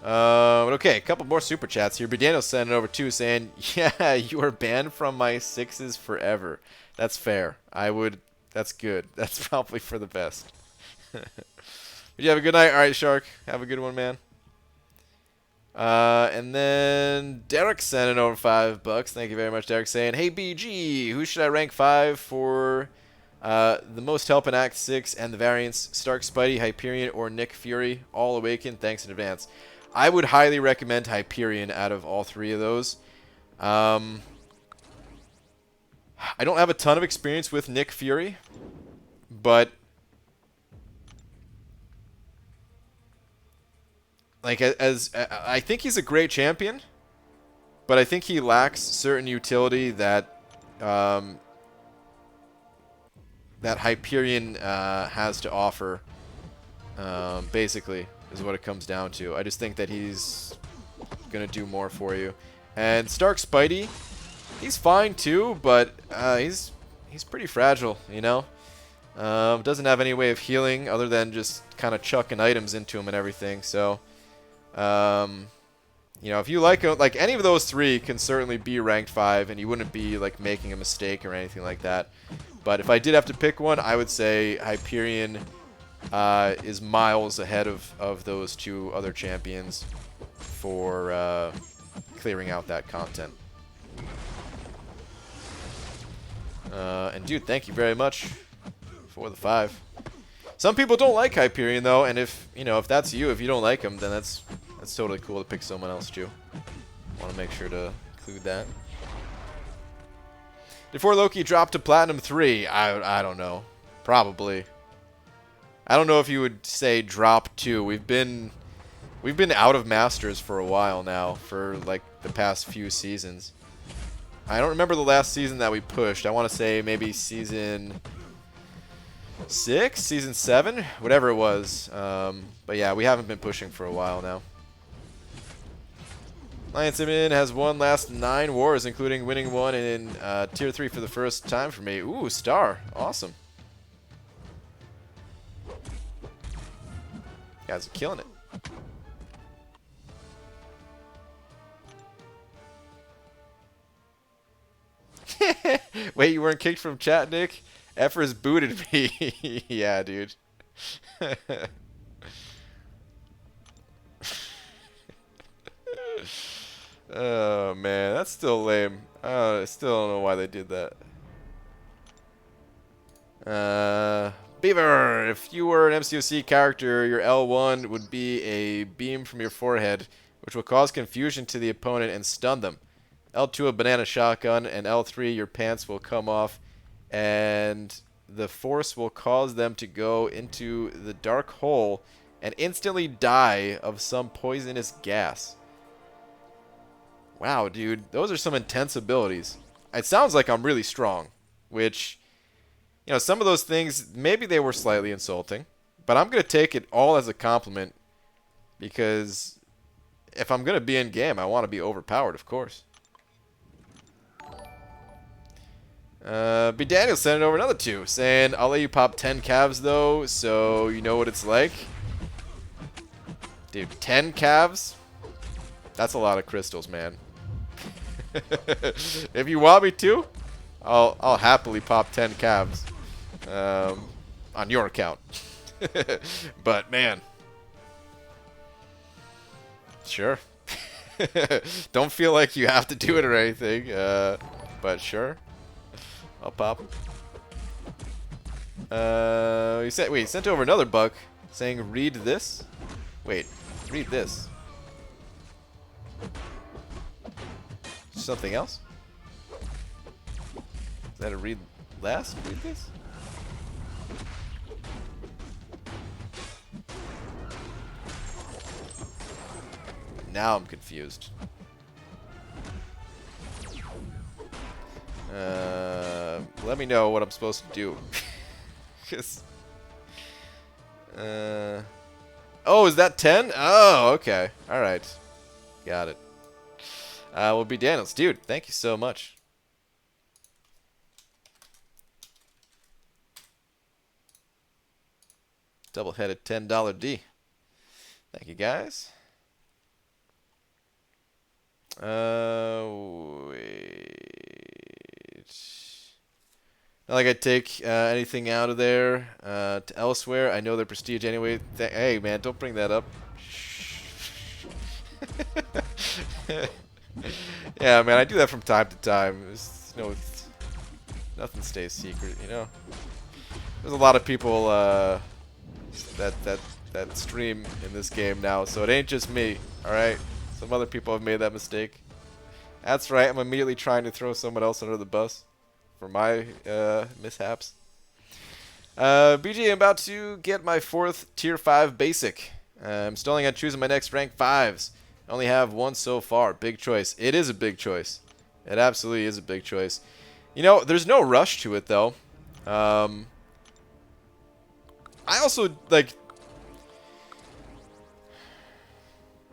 But okay, a couple more super chats here. Daniel sent it over too, saying, "Yeah, you are banned from my 6s forever." That's fair. That's good. That's probably for the best. But you have a good night. All right, Shark. Have a good one, man. And then Derek sent it over $5. Thank you very much, Derek, saying, "Hey BG, who should I rank 5 for the most help in Act 6 and the variants? Stark, Spidey, Hyperion, or Nick Fury? All awakened. Thanks in advance." I would highly recommend Hyperion out of all 3 of those. I don't have a ton of experience with Nick Fury, but like as I think he's a great champion, but I think he lacks certain utility that that Hyperion has to offer. Basically, is what it comes down to. I just think that he's gonna do more for you. And Stark Spidey, he's fine too, but he's pretty fragile, doesn't have any way of healing other than just kind of chucking items into him and everything. So, if you like him, like any of those 3 can certainly be ranked 5, and you wouldn't be like making a mistake or anything like that. But if I did have to pick one, I would say Hyperion is miles ahead of those 2 other champions for clearing out that content. And dude, thank you very much for the 5. Some people don't like Hyperion though, and if that's you, if you don't like him, then that's totally cool to pick someone else too. Want to make sure to include that. Before Loki dropped to Platinum 3, I don't know, probably. I don't know if you would say drop 2. We've been out of Masters for a while now, for like the past few seasons. I don't remember the last season that we pushed. I want to say maybe season 6, season 7, whatever it was. But yeah, we haven't been pushing for a while now. Lion Simon has won last 9 wars, including winning one in Tier 3 for the first time for me. Ooh, star. Awesome. You guys are killing it. Wait, you weren't kicked from chat, Nick? Effers booted me. Yeah, dude. Oh, man. That's still lame. I still don't know why they did that. Beaver, if you were an MCOC character, your L1 would be a beam from your forehead, which will cause confusion to the opponent and stun them. L2, a banana shotgun, and L3, your pants will come off, and the force will cause them to go into the dark hole and instantly die of some poisonous gas. Wow, dude, those are some intense abilities. It sounds like I'm really strong, which, you know, some of those things, maybe they were slightly insulting, but I'm going to take it all as a compliment because if I'm going to be in game, I want to be overpowered, of course. B. Daniel sent over another 2, saying, I'll let you pop 10 calves, though, so you know what it's like. Dude, 10 calves? That's a lot of crystals, man. If you want me to, I'll happily pop 10 calves. On your account. But, man. Sure. Don't feel like you have to do it or anything, but sure. I'll pop. He sent over another bug saying, read this. Wait, read this. Something else? Is that a read last? Read this? Now I'm confused. Let me know what I'm supposed to do. 'Cause, oh, is that 10? Oh, okay. Alright. Got it. Will be Daniels. Dude, thank you so much. Double-headed $10 D. Thank you, guys. Wait. Not like I take anything out of there to elsewhere. I know they're prestige anyway. Hey, man, don't bring that up. Yeah, man, I do that from time to time. Nothing stays secret, you know. There's a lot of people that stream in this game now, so it ain't just me. All right, some other people have made that mistake. That's right. I'm immediately trying to throw someone else under the bus for my mishaps. BG, I'm about to get my 4th tier 5 basic. I'm stalling on choosing my next rank 5s. I only have one so far. Big choice. It is a big choice. It absolutely is a big choice. You know, there's no rush to it though. I also like.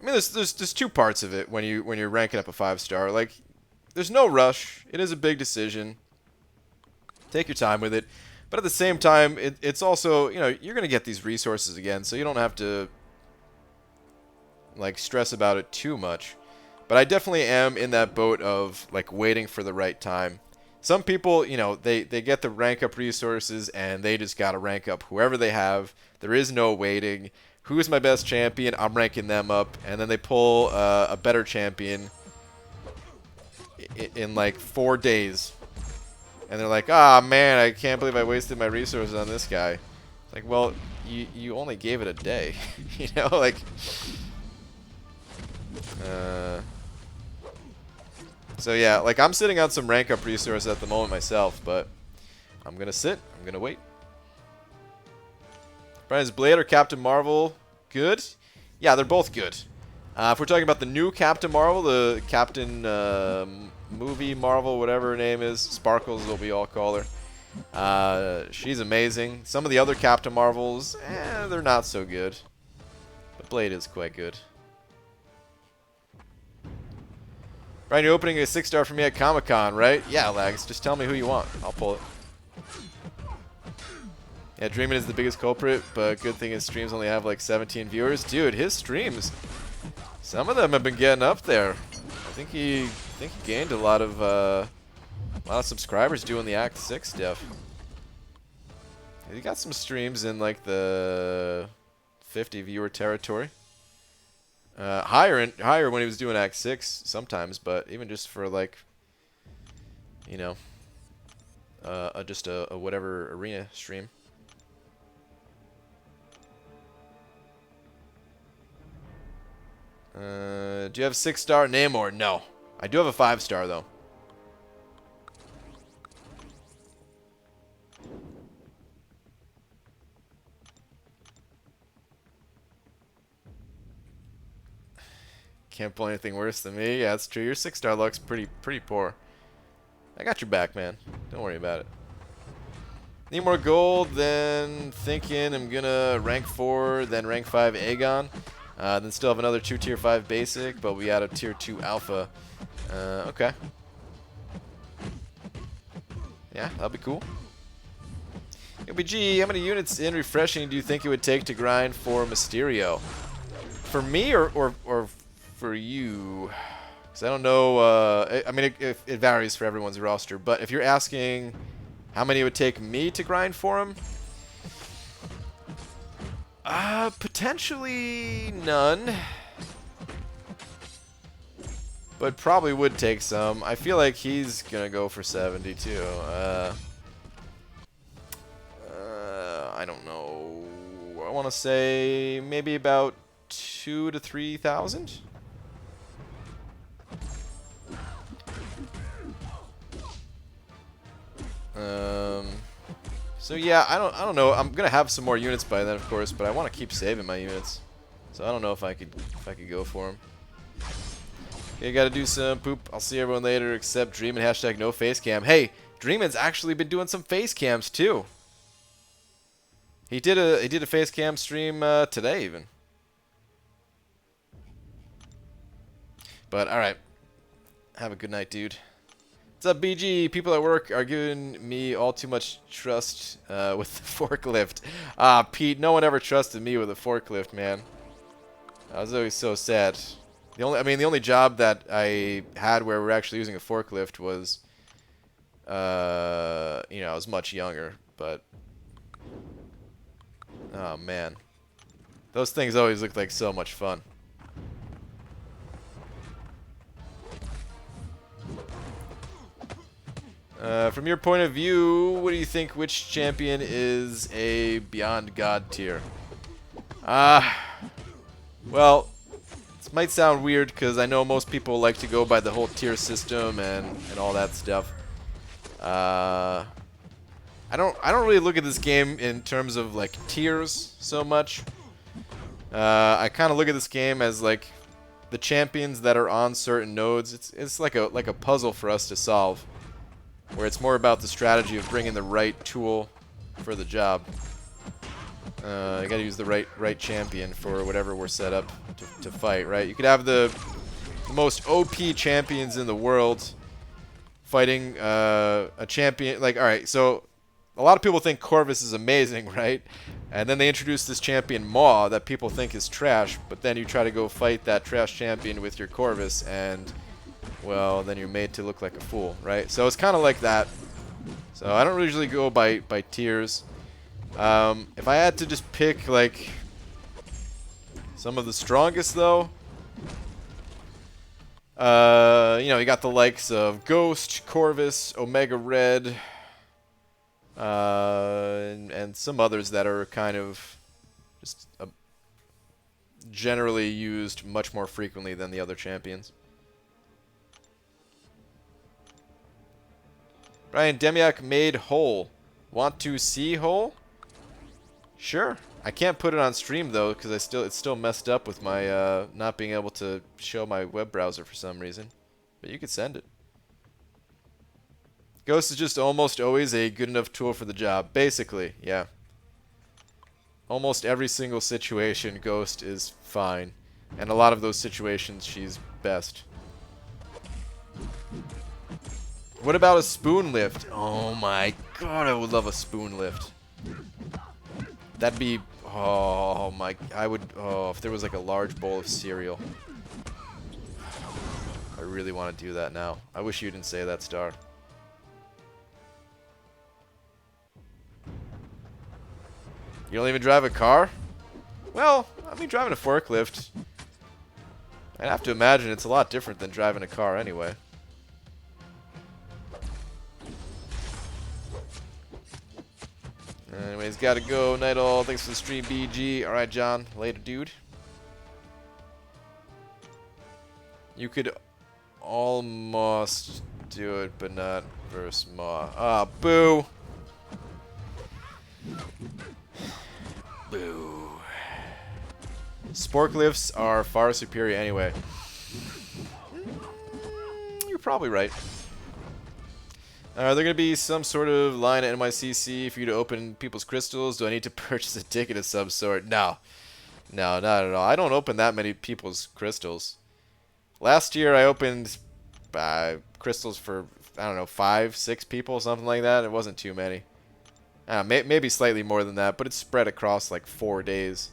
I mean, there's 2 parts of it when you're ranking up a 5-star. Like, there's no rush. It is a big decision. Take your time with it. But at the same time, it's also, you know, you're going to get these resources again, so you don't have to, like, stress about it too much. But I definitely am in that boat of, like, waiting for the right time. Some people, you know, they get the rank up resources, and they just got to rank up whoever they have. There is no waiting. Who's my best champion? I'm ranking them up. And then they pull a better champion in like 4 days. And they're like, ah, man, I can't believe I wasted my resources on this guy. It's like, well, you only gave it a day. You know, like... So yeah, like I'm sitting on some rank up resources at the moment myself, but I'm going to sit. I'm going to wait. Brian's Blade or Captain Marvel good? Yeah, they're both good. If we're talking about the new Captain Marvel, the Captain movie Marvel, whatever her name is, Sparkles is what we all call her. She's amazing. Some of the other Captain Marvels, they're not so good. But Blade is quite good. Brian, you're opening a 6-star for me at Comic-Con, right? Yeah, Lags. Just tell me who you want. I'll pull it. Yeah, Dreamin' is the biggest culprit, but good thing his streams only have like 17 viewers. Dude, his streams, some of them have been getting up there. I think he gained a lot of subscribers doing the Act 6 stuff. He got some streams in like the 50 viewer territory. Higher when he was doing Act 6 sometimes, but even just for like, you know, just a whatever arena stream. Do you have 6-star Namor? No. I do have a 5-star though. can't pull anything worse than me. Yeah, that's true. Your 6-star luck's pretty poor. I got your back, man. Don't worry about it. Need more gold, then thinking I'm gonna rank 4, then rank 5 Aegon. Then still have another 2 tier 5 basic, but we add a tier 2 alpha. Okay. Yeah, that'll be cool. OBG, how many units in refreshing do you think it would take to grind for Mysterio? For me or for you? Because I don't know. I mean, it varies for everyone's roster. But if you're asking how many it would take me to grind for him, potentially none. But probably would take some. I feel like he's gonna go for 70 too. I don't know. I want to say maybe about 2,000 to 3,000. So yeah, I don't know. I'm gonna have some more units by then, of course, but I want to keep saving my units. So I don't know if I could go for them. Okay, gotta do some poop. I'll see everyone later, except Dreamin' hashtag no face cam. Hey, Dreamin's actually been doing some face cams too. He did a face cam stream today even. But all right, have a good night, dude. What's up, BG? People at work are giving me all too much trust with the forklift. Pete, no one ever trusted me with a forklift, man. I was always so sad. The only job that I had where we're actually using a forklift was, you know, I was much younger, but oh man, those things always looked like so much fun. From your point of view, what do you think? Which champion is a Beyond God tier? Well, this might sound weird because I know most people like to go by the whole tier system and all that stuff. I don't really look at this game in terms of like tiers so much. I kind of look at this game as like the champions that are on certain nodes. It's like a puzzle for us to solve, where it's more about the strategy of bringing the right tool for the job. You gotta use the right champion for whatever we're set up to fight, right? You could have the most OP champions in the world fighting a champion. Like, alright, so a lot of people think Corvus is amazing, right? And then they introduce this champion Maw that people think is trash, but then you try to go fight that trash champion with your Corvus, and well, then you're made to look like a fool, right? So it's kind of like that. So I don't usually go by tiers. If I had to just pick like some of the strongest though, you know, you got the likes of Ghost, Corvus, Omega Red, and some others that are kind of just generally used much more frequently than the other champions. Brian Demiak made Hole. Want to see Hole? Sure. I can't put it on stream though because it's still messed up with my not being able to show my web browser for some reason. But you could send it. Ghost is just almost always a good enough tool for the job. Basically, yeah. Almost every single situation, Ghost is fine. And a lot of those situations, she's best. What about a spoon lift? Oh my god, I would love a spoon lift. That'd be, oh my, I would, oh, if there was like a large bowl of cereal. I really want to do that now. I wish you didn't say that, Star. You don't even drive a car? Well, I mean, driving a forklift, I'd have to imagine it's a lot different than driving a car anyway. Anyways, gotta go. Night all. Thanks for the stream, BG. Alright, John. Later, dude. You could almost do it, but not versus Maw. Ah, boo. Boo. Sporklifts are far superior anyway. you're probably right. Are there going to be some sort of line at NYCC for you to open people's crystals? Do I need to purchase a ticket of some sort? No. No, not at all. I don't open that many people's crystals. Last year I opened crystals for, I don't know, 5, 6 people, something like that. It wasn't too many. Maybe slightly more than that, but it's spread across like 4 days.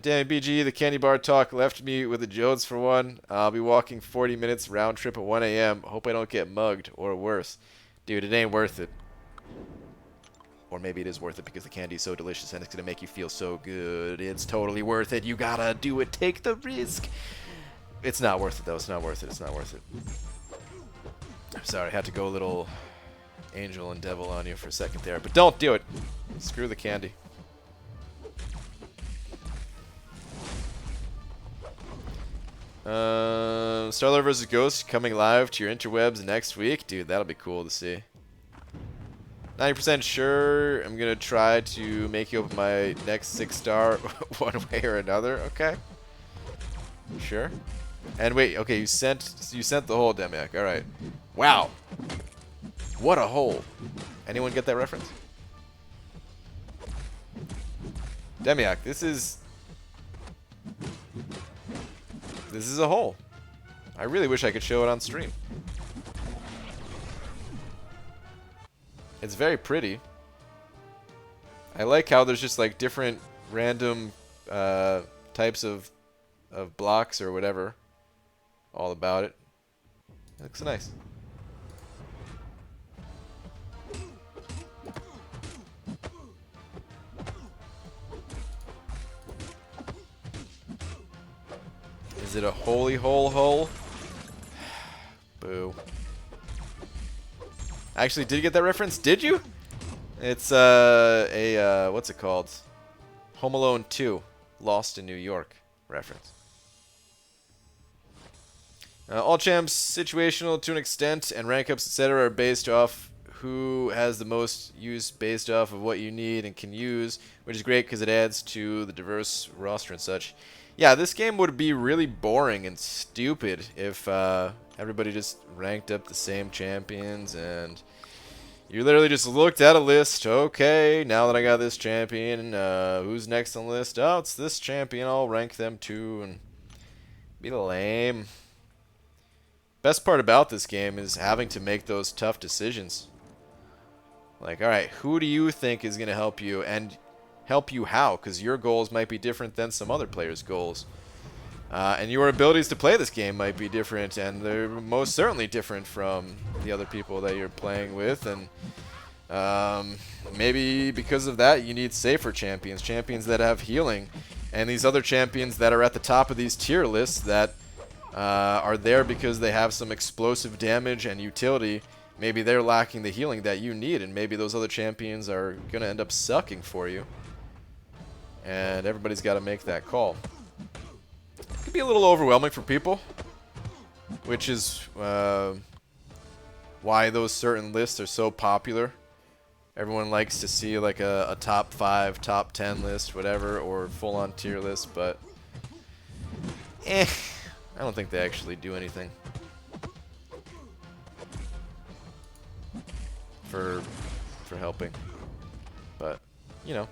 Danny BG, the candy bar talk left me with the Jones for one. I'll be walking 40 minutes round trip at 1 a.m. Hope I don't get mugged or worse. Dude, it ain't worth it. Or maybe it is worth it because the candy's so delicious and it's going to make you feel so good. It's totally worth it. You gotta do it. Take the risk. It's not worth it, though. It's not worth it. It's not worth it. I'm sorry. I had to go a little angel and devil on you for a second there. But don't do it. Screw the candy. Starlord vs. Ghost coming live to your interwebs next week. Dude, that'll be cool to see. 90% sure I'm going to try to make you open my next 6-star one way or another. Okay. Sure. And wait, okay, you sent the hole, Demiak. All right. Wow. What a hole. Anyone get that reference? Demiak, this is a hole. I really wish I could show it on stream. It's very pretty. I like how there's just like different random types of blocks or whatever all about it. It looks nice. Is it a holy hole? Boo. Actually, did you get that reference? Did you? It's what's it called? Home Alone 2, Lost in New York reference. All champs, situational to an extent, and rank ups, etc. are based off who has the most use based off of what you need and can use, which is great because it adds to the diverse roster and such. Yeah, this game would be really boring and stupid if everybody just ranked up the same champions and you literally just looked at a list. Okay, now that I got this champion, who's next on the list? Oh, it's this champion. I'll rank them too and be lame. Best part about this game is having to make those tough decisions. Like, alright, who do you think is going to help you? And help you how? Because your goals might be different than some other players' goals. And your abilities to play this game might be different, and they're most certainly different from the other people that you're playing with. And maybe because of that, you need safer champions, champions that have healing, and these other champions that are at the top of these tier lists that are there because they have some explosive damage and utility. Maybe they're lacking the healing that you need, and maybe those other champions are going to end up sucking for you. And everybody's got to make that call. It can be a little overwhelming for people, which is why those certain lists are so popular. Everyone likes to see like a top 5, top 10 list, whatever, or full-on tier list, but I don't think they actually do anything for helping. But, you know,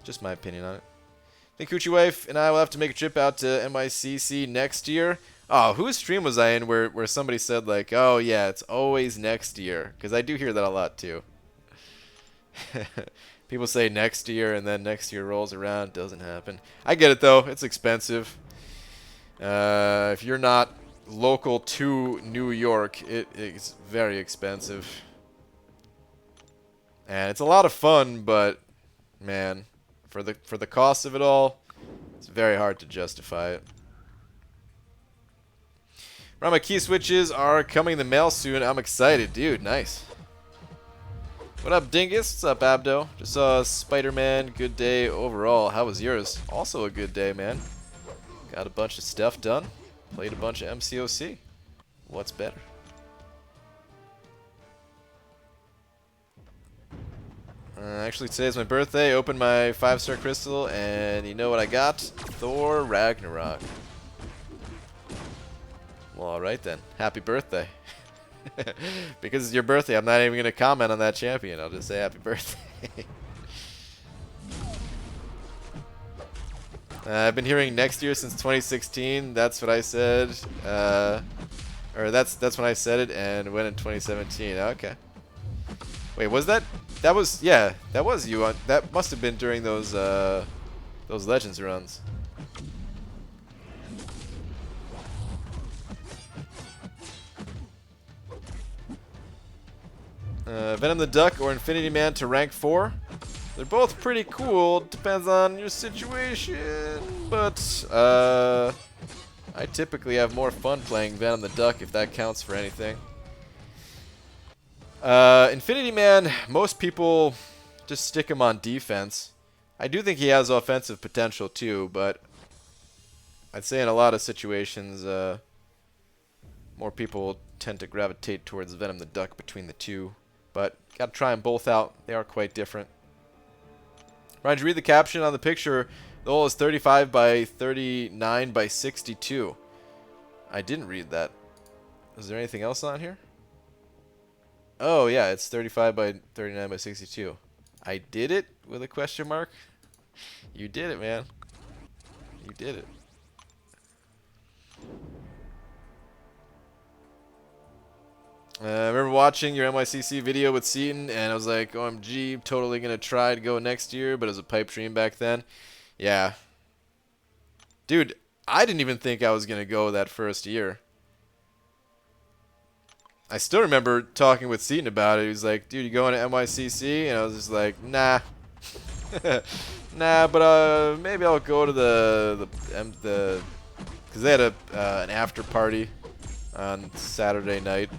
just my opinion on it. I think Coochie Wife and I will have to make a trip out to NYCC next year. Oh, whose stream was I in where somebody said like, oh yeah, it's always next year? Because I do hear that a lot too. People say next year and then next year rolls around, doesn't happen. I get it though, it's expensive. If you're not local to New York, it's very expensive. And it's a lot of fun, but man, for the cost of it all, it's very hard to justify it. Right, my key switches are coming in the mail soon. I'm excited, dude. Nice. What up, Dingus? What's up, Abdo? Just saw Spider-Man. Good day overall. How was yours? Also a good day, man. Got a bunch of stuff done. Played a bunch of MCOC. What's better? Actually, today's my birthday. Opened my 5-star crystal, and you know what I got? Thor Ragnarok. Well, alright then. Happy birthday. Because it's your birthday, I'm not even going to comment on that champion. I'll just say happy birthday. I've been hearing next year since 2016. That's what I said. Or that's when I said it, and went in 2017. Okay. Wait, was that? That was, yeah, that was you. That must have been during those Legends runs. Venom the Duck or Infinity Man to rank 4. They're both pretty cool. Depends on your situation, but I typically have more fun playing Venom the Duck if that counts for anything. Infinity Man, most people just stick him on defense. I do think he has offensive potential too, but I'd say in a lot of situations, more people tend to gravitate towards Venom the Duck between the two. But gotta try them both out. They are quite different. Ryan, did you read the caption on the picture? The hole is 35 by 39 by 62. I didn't read that. Is there anything else on here? Oh, yeah, it's 35 by 39 by 62. I did it with a question mark? You did it, man. You did it. I remember watching your NYCC video with Seaton, and I was like, OMG, totally going to try to go next year, but it was a pipe dream back then. Yeah. Dude, I didn't even think I was going to go that first year. I still remember talking with Seaton about it. He was like, dude, you going to NYCC? And I was just like, nah. Nah, but maybe I'll go to the because they had an after party on Saturday night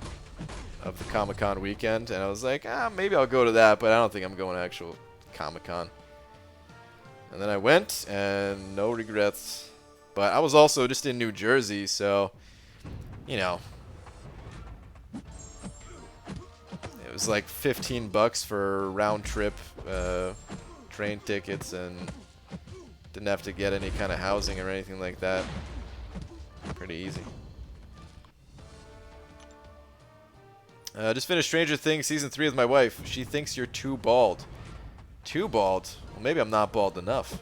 of the Comic-Con weekend, and I was like, maybe I'll go to that, but I don't think I'm going to actual Comic-Con. And then I went, and no regrets. But I was also just in New Jersey, so, you know, it was like $15 for round trip train tickets, and didn't have to get any kind of housing or anything like that. Pretty easy. Just finished Stranger Things Season 3 with my wife. She thinks you're too bald. Too bald? Well, maybe I'm not bald enough.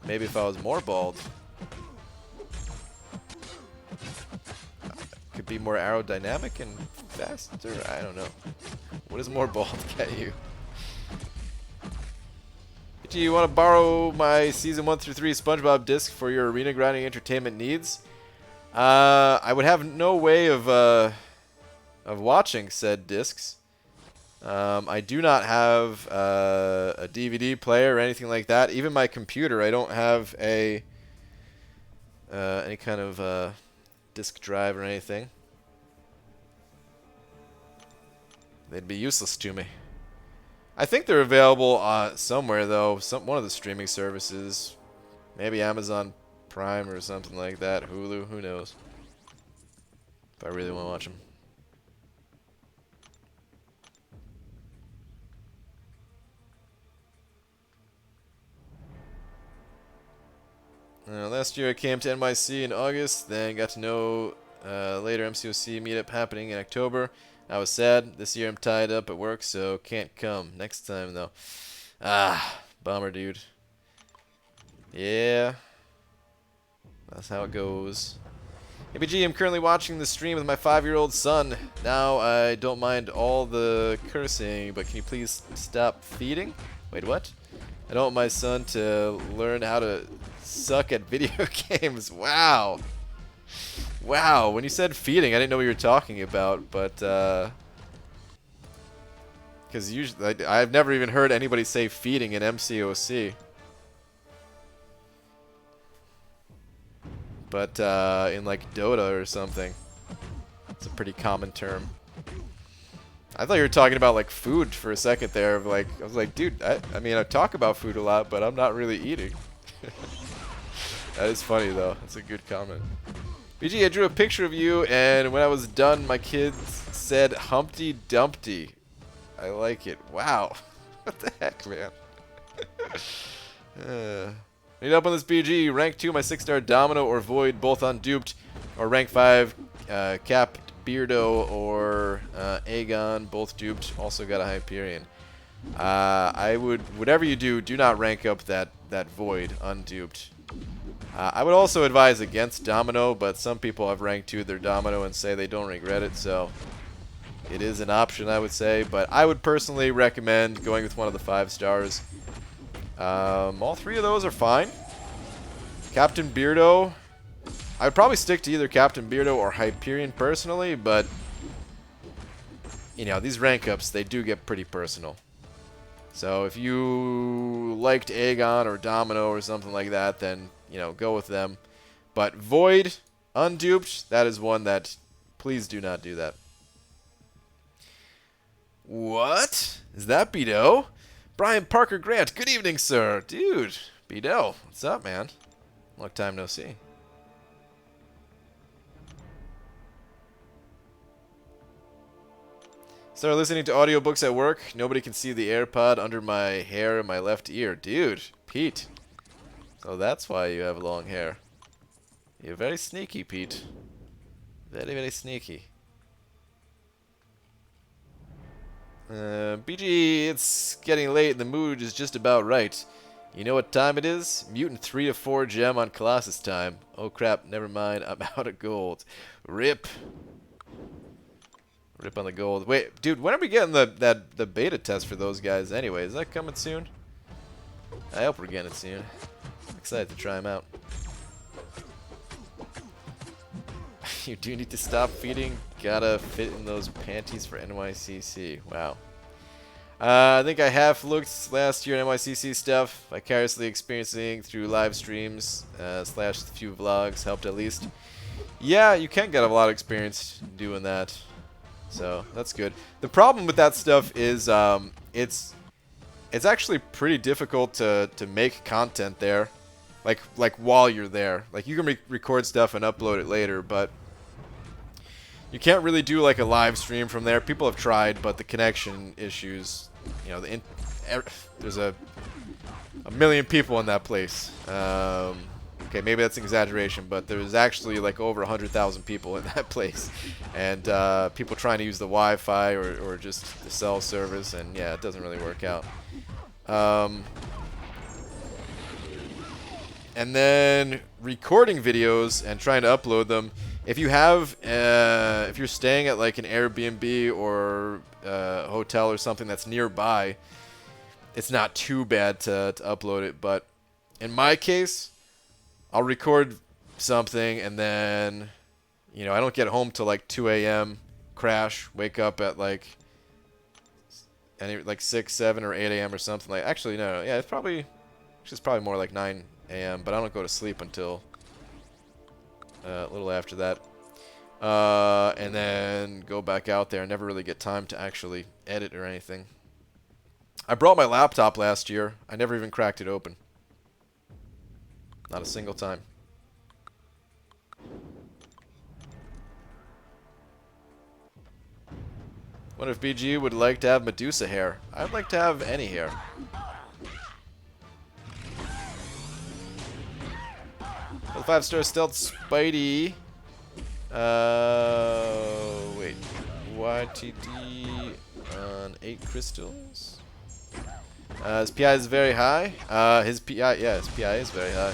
Maybe if I was more bald, could be more aerodynamic and faster? I don't know. What does more bald get you? Do you want to borrow my Season 1 through 3 SpongeBob disc for your arena grinding entertainment needs? I would have no way of watching said discs. I do not have a DVD player or anything like that. Even my computer, I don't have a any kind of disk drive or anything. They'd be useless to me. I think they're available somewhere though. One of the streaming services, maybe Amazon Prime or something like that. Hulu, who knows? If I really want to watch them. Last year I came to NYC in August, then got to know later MCOC meetup happening in October. I was sad. This year I'm tied up at work, so can't come. Next time though. Bummer, dude. Yeah. That's how it goes. ABG, I'm currently watching the stream with my 5-year-old son. Now I don't mind all the cursing, but can you please stop feeding? Wait, what? I don't want my son to learn how to suck at video games. Wow. Wow, when you said feeding, I didn't know what you were talking about, but because usually I've never even heard anybody say feeding in MCOC. But in like Dota or something, it's a pretty common term. I thought you were talking about like food for a second there. Like I was like, dude, I mean I talk about food a lot, but I'm not really eating. That is funny though. That's a good comment. BG, I drew a picture of you, and when I was done, my kids said Humpty Dumpty. I like it. Wow. What the heck, man? Need up on this BG. Rank 2, my 6-star Domino or Void, both unduped. Or rank 5, Capped Beardo or Aegon, both duped. Also got a Hyperion. I would, whatever you do, do not rank up that Void unduped. I would also advise against Domino, but some people have ranked 2 their Domino and say they don't regret it, so it is an option, I would say. But I would personally recommend going with one of the 5 stars. All 3 of those are fine. Captain Beardo, I would probably stick to either Captain Beardo or Hyperion personally, but you know, these rank ups, they do get pretty personal. So if you liked Aegon or Domino or something like that, then, you know, go with them. But Void, unduped, that is one that, please do not do that. What? Is that Beto? Brian Parker Grant, good evening, sir. Dude, Beto, what's up, man? Long time no see. Started listening to audiobooks at work. Nobody can see the AirPod under my hair in my left ear. Dude, Pete. Oh, that's why you have long hair. You're very sneaky, Pete. Very, very sneaky. BG, it's getting late and the mood is just about right. You know what time it is? Mutant 3 to 4 gem on Colossus time. Oh crap, never mind. I'm out of gold. Rip. Rip on the gold. Wait, dude, when are we getting the beta test for those guys anyway? Is that coming soon? I hope we're getting it soon. I'm excited to try them out. You do need to stop feeding. Gotta fit in those panties for NYCC. Wow. I think I have looked last year at NYCC stuff. Vicariously experiencing through live streams / a few vlogs helped at least. Yeah, you can get a lot of experience doing that. So that's good. The problem with that stuff is it's actually pretty difficult to make content there, like while you're there. Like you can record stuff and upload it later, but you can't really do like a live stream from there. People have tried, but the connection issues, you know, there's a million people in that place. Okay, maybe that's an exaggeration, but there's actually like over 100,000 people in that place. And people trying to use the Wi-Fi or just the cell service, and yeah, it doesn't really work out. And then recording videos and trying to upload them. If you have, if you're staying at like an Airbnb or a hotel or something that's nearby, it's not too bad to upload it. But in my case, I'll record something and then, you know, I don't get home till like 2 a.m., crash, wake up at like 6, 7, or 8 a.m. or something like. Actually, no, yeah, it's probably more like 9 a.m., but I don't go to sleep until a little after that. And then go back out there. I never really get time to actually edit or anything. I brought my laptop last year. I never even cracked it open. Not a single time. What if BG would like to have Medusa hair? I'd like to have any hair. The 5-star stealth Spidey. Wait. YTD on 8 crystals. His PI is very high. His PI is very high.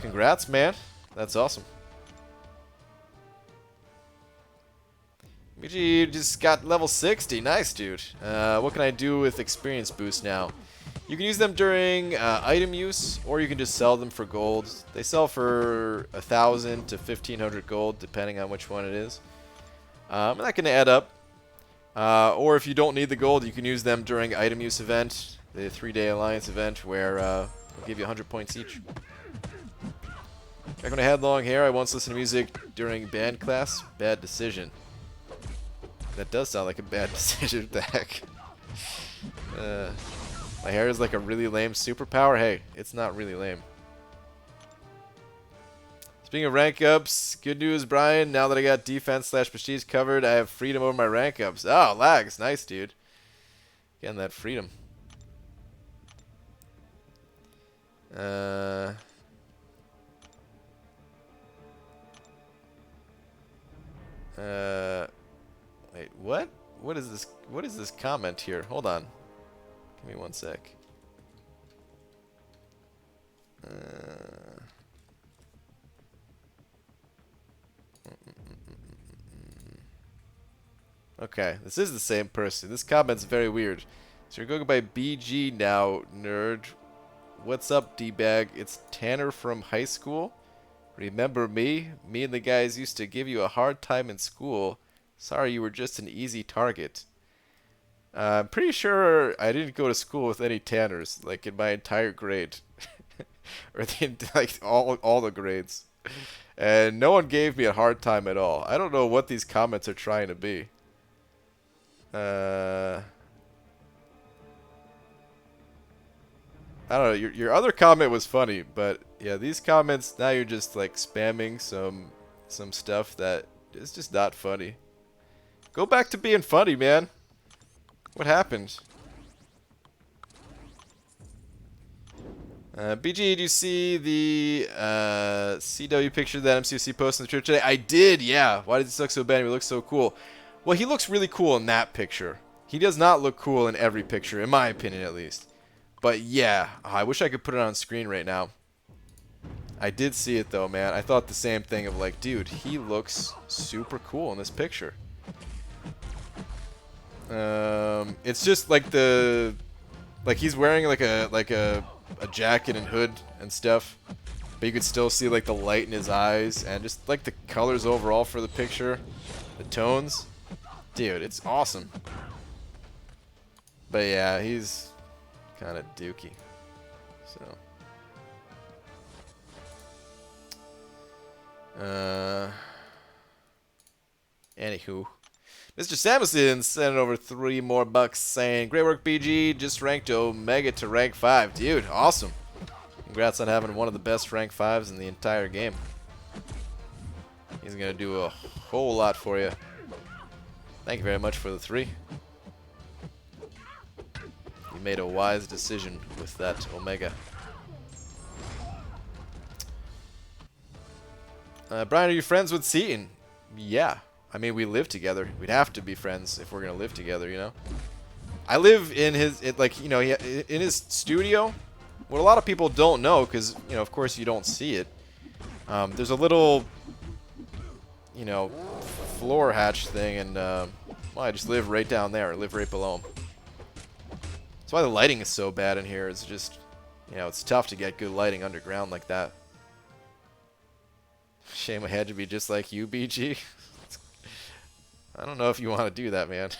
Congrats, man. That's awesome. BG just got level 60. Nice, dude. What can I do with experience boost now? You can use them during item use, or you can just sell them for gold. They sell for 1,000 to 1,500 gold, depending on which one it is. And that can add up. Or if you don't need the gold, you can use them during item use event, the 3-day alliance event, where they'll give you 100 points each. Back when I had long hair, I once listened to music during band class. Bad decision. That does sound like a bad decision. What the heck? My hair is like a really lame superpower. Hey, it's not really lame. Speaking of rank ups, good news, Brian. Now that I got defense / prestige covered, I have freedom over my rank ups. Oh, lags. Nice, dude. Getting that freedom. Uh... Wait, what? What is this? What is this comment here? Hold on. Give me one sec. Okay, this is the same person. This comment's very weird. So you're going by BG now, nerd. What's up, D-bag? It's Tanner from high school. Remember me? Me and the guys used to give you a hard time in school. Sorry you were just an easy target. I'm pretty sure I didn't go to school with any Tanners, like in my entire grade. Or like all the grades. And no one gave me a hard time at all. I don't know what these comments are trying to be. I don't know, your other comment was funny, but yeah, these comments, now you're just like spamming some stuff that is just not funny. Go back to being funny, man. What happened? BG, did you see the CW picture that MCC posted in the Twitter today? I did, yeah. Why does he look so bad? He looks so cool. Well, he looks really cool in that picture. He does not look cool in every picture, in my opinion at least. But yeah, I wish I could put it on screen right now. I did see it though, man. I thought the same thing of like, dude, he looks super cool in this picture. It's just like he's wearing like a jacket and hood and stuff, but you could still see like the light in his eyes and just like the colors overall for the picture, the tones. Dude, it's awesome. But yeah, he's kind of dookie. So, anywho, Mr. Samuelson sent over 3 more bucks saying, "Great work, BG. Just ranked Omega to rank 5, dude. Awesome. Congrats on having one of the best rank 5s in the entire game. He's gonna do a whole lot for you. Thank you very much for the 3. You made a wise decision with that Omega." Brian, are you friends with Seaton? Yeah. I mean, we live together. We'd have to be friends if we're gonna live together, you know. I live in his, in his studio. What a lot of people don't know, because of course you don't see it. There's a little, floor hatch thing, and well, I just live right down there. I live right below him. That's why the lighting is so bad in here. It's just, it's tough to get good lighting underground like that. Shame I had to be just like you, BG. I don't know if you want to do that, man.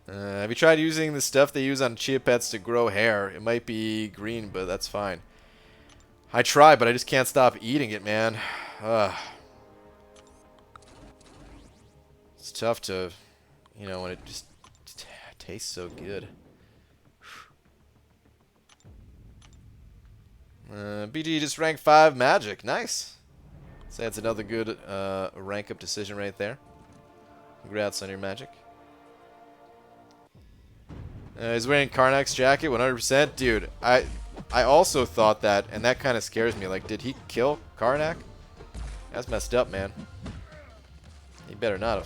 Have you tried using the stuff they use on chia pets to grow hair? It might be green, but that's fine. I try, but I just can't stop eating it, man. It's tough to, when it just tastes so good. BG just ranked 5 Magic. Nice. So that's another good rank up decision right there. Congrats on your Magic. He's wearing Karnak's jacket 100%. Dude, I also thought that, and that kind of scares me. Like, did he kill Karnak? That's messed up, man. He better not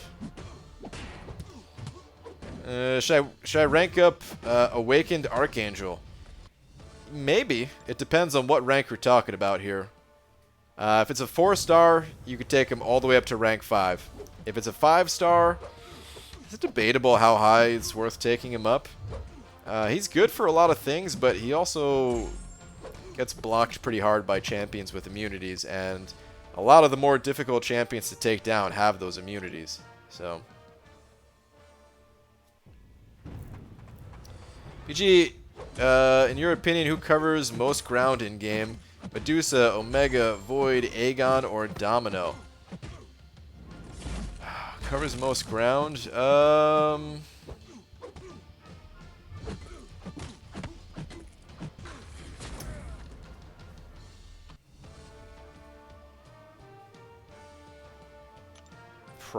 have. Should I rank up Awakened Archangel? Maybe. It depends on what rank we're talking about here. If it's a 4-star, you could take him all the way up to rank 5. If it's a 5-star, it's debatable how high it's worth taking him up. He's good for a lot of things, but he also gets blocked pretty hard by champions with immunities, and a lot of the more difficult champions to take down have those immunities. So, PG, in your opinion, who covers most ground in game? Medusa, Omega, Void, Aegon, or Domino? Covers most ground?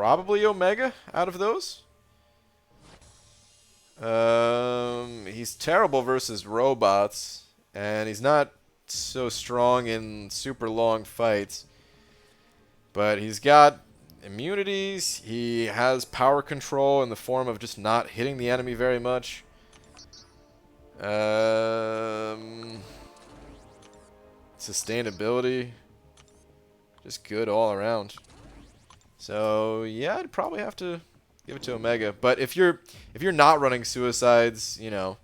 probably Omega out of those. He's terrible versus robots, and he's not so strong in super long fights. But he's got immunities. He has power control in the form of just not hitting the enemy very much. Sustainability. Just good all around. So yeah, I'd probably have to give it to Omega. But if you're not running suicides, you know,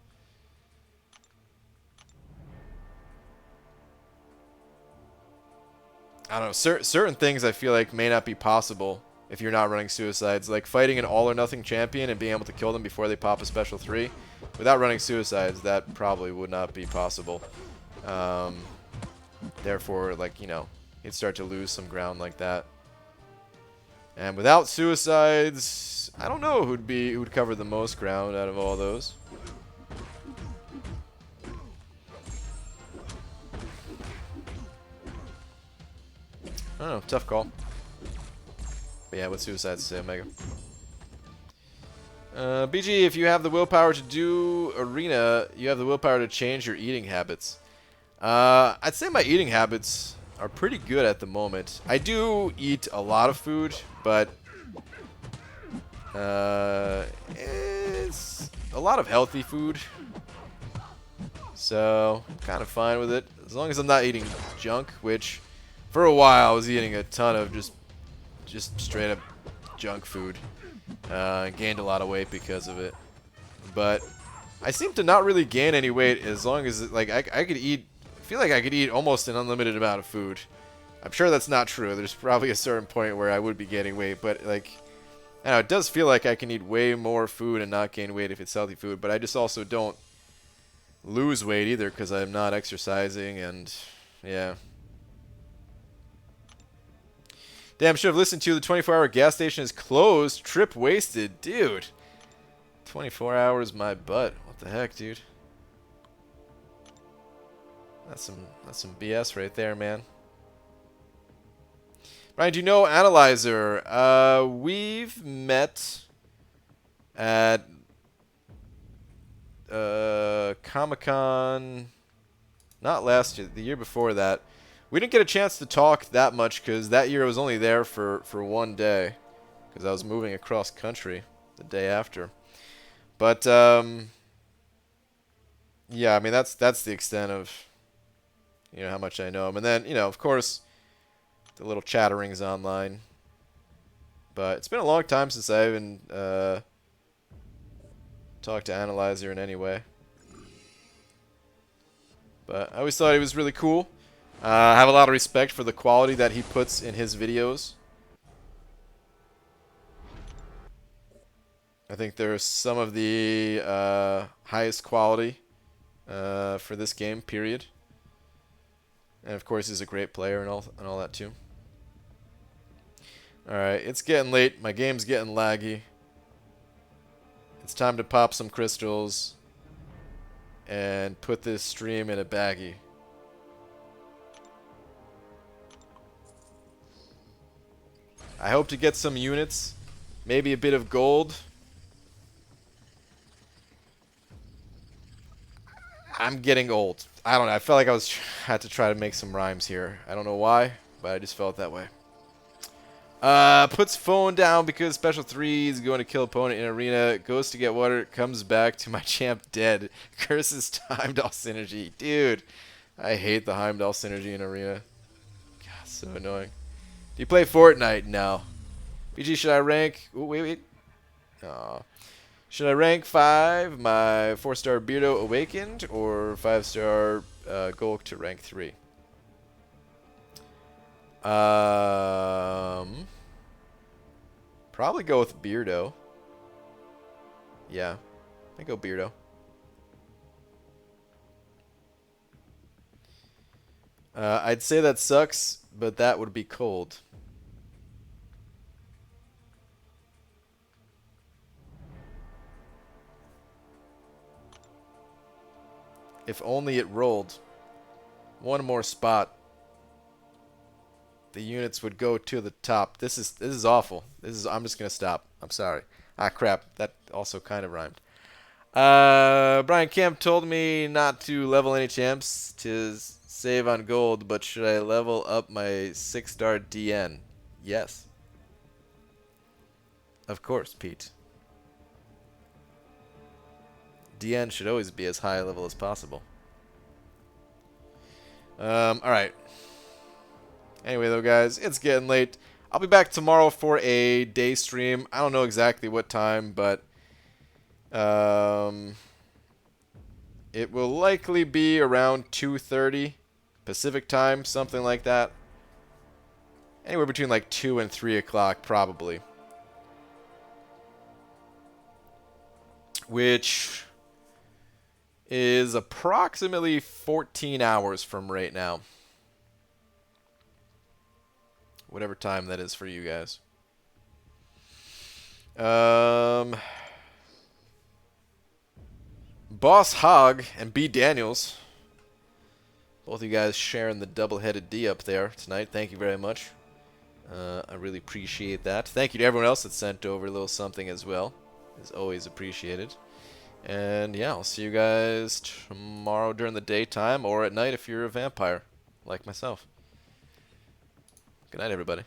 I don't know. Certain things I feel like may not be possible if you're not running suicides, like fighting an all or nothing champion and being able to kill them before they pop a special 3. Without running suicides, that probably would not be possible. Therefore, like, you know, you'd start to lose some ground like that. And without suicides, I don't know who'd cover the most ground out of all those. I don't know, tough call. But yeah, with suicides, say Omega. BG, if you have the willpower to do Arena, you have the willpower to change your eating habits. I'd say my eating habits are pretty good at the moment. I do eat a lot of food, but it's a lot of healthy food. So, I'm kind of fine with it. As long as I'm not eating junk, which for a while I was eating a ton of just straight up junk food. Gained a lot of weight because of it. But I seem to not really gain any weight as long as, like, I could eat, I feel like I could eat almost an unlimited amount of food. I'm sure that's not true. There's probably a certain point where I would be gaining weight, but, like, I don't know, it does feel like I can eat way more food and not gain weight if it's healthy food, but I just also don't lose weight either because I'm not exercising, and yeah. Damn, should have listened to you. The 24-hour gas station is closed. Trip wasted. Dude. 24 hours, my butt. What the heck, dude? That's some BS right there, man. Ryan, do you know Analyzer? We've met at Comic-Con, not last year, the year before that. We didn't get a chance to talk that much because that year I was only there for one day because I was moving across country the day after. But yeah, I mean that's the extent of, you know, how much I know him. And then, you know, of course, the little chatterings online. But it's been a long time since I even talked to Analyzer in any way. But I always thought he was really cool. I have a lot of respect for the quality that he puts in his videos. I think they're some of the highest quality for this game, period. And of course, he's a great player and all that too. All right, it's getting late. My game's getting laggy. It's time to pop some crystals and put this stream in a baggie. I hope to get some units, maybe a bit of gold. I'm getting old. I don't know. I felt like I had to try to make some rhymes here. I don't know why, but I just felt that way. Puts phone down because special 3 is going to kill opponent in arena. Goes to get water. Comes back to my champ dead. Curses Heimdall synergy. Dude, I hate the Heimdall synergy in arena. God, so annoying. Do you play Fortnite? No. BG, should I rank... Ooh, wait. Aw. Should I rank 5 my 4-star Beardo Awakened or 5-star Golk to rank 3? Probably go with Beardo. Yeah, I go Beardo. I'd say that sucks, but that would be cold. If only it rolled. One more spot. the units would go to the top. This is awful. I'm just gonna stop. I'm sorry. Ah, crap. That also kind of rhymed. Brian Kemp told me not to level any champs to save on gold, but should I level up my 6-star DN? Yes. Of course, Pete. DN should always be as high a level as possible. Alright. Anyway, though, guys, it's getting late. I'll be back tomorrow for a day stream. I don't know exactly what time, but it will likely be around 2:30 Pacific time, something like that. Anywhere between like 2 and 3 o'clock, probably. Which is approximately 14 hours from right now. Whatever time that is for you guys. Boss Hog and B. Daniels. Both of you guys sharing the double-headed D up there tonight. Thank you very much. I really appreciate that. Thank you to everyone else that sent over a little something as well. It's always appreciated. And yeah, I'll see you guys tomorrow during the daytime or at night if you're a vampire like myself. Good night, everybody.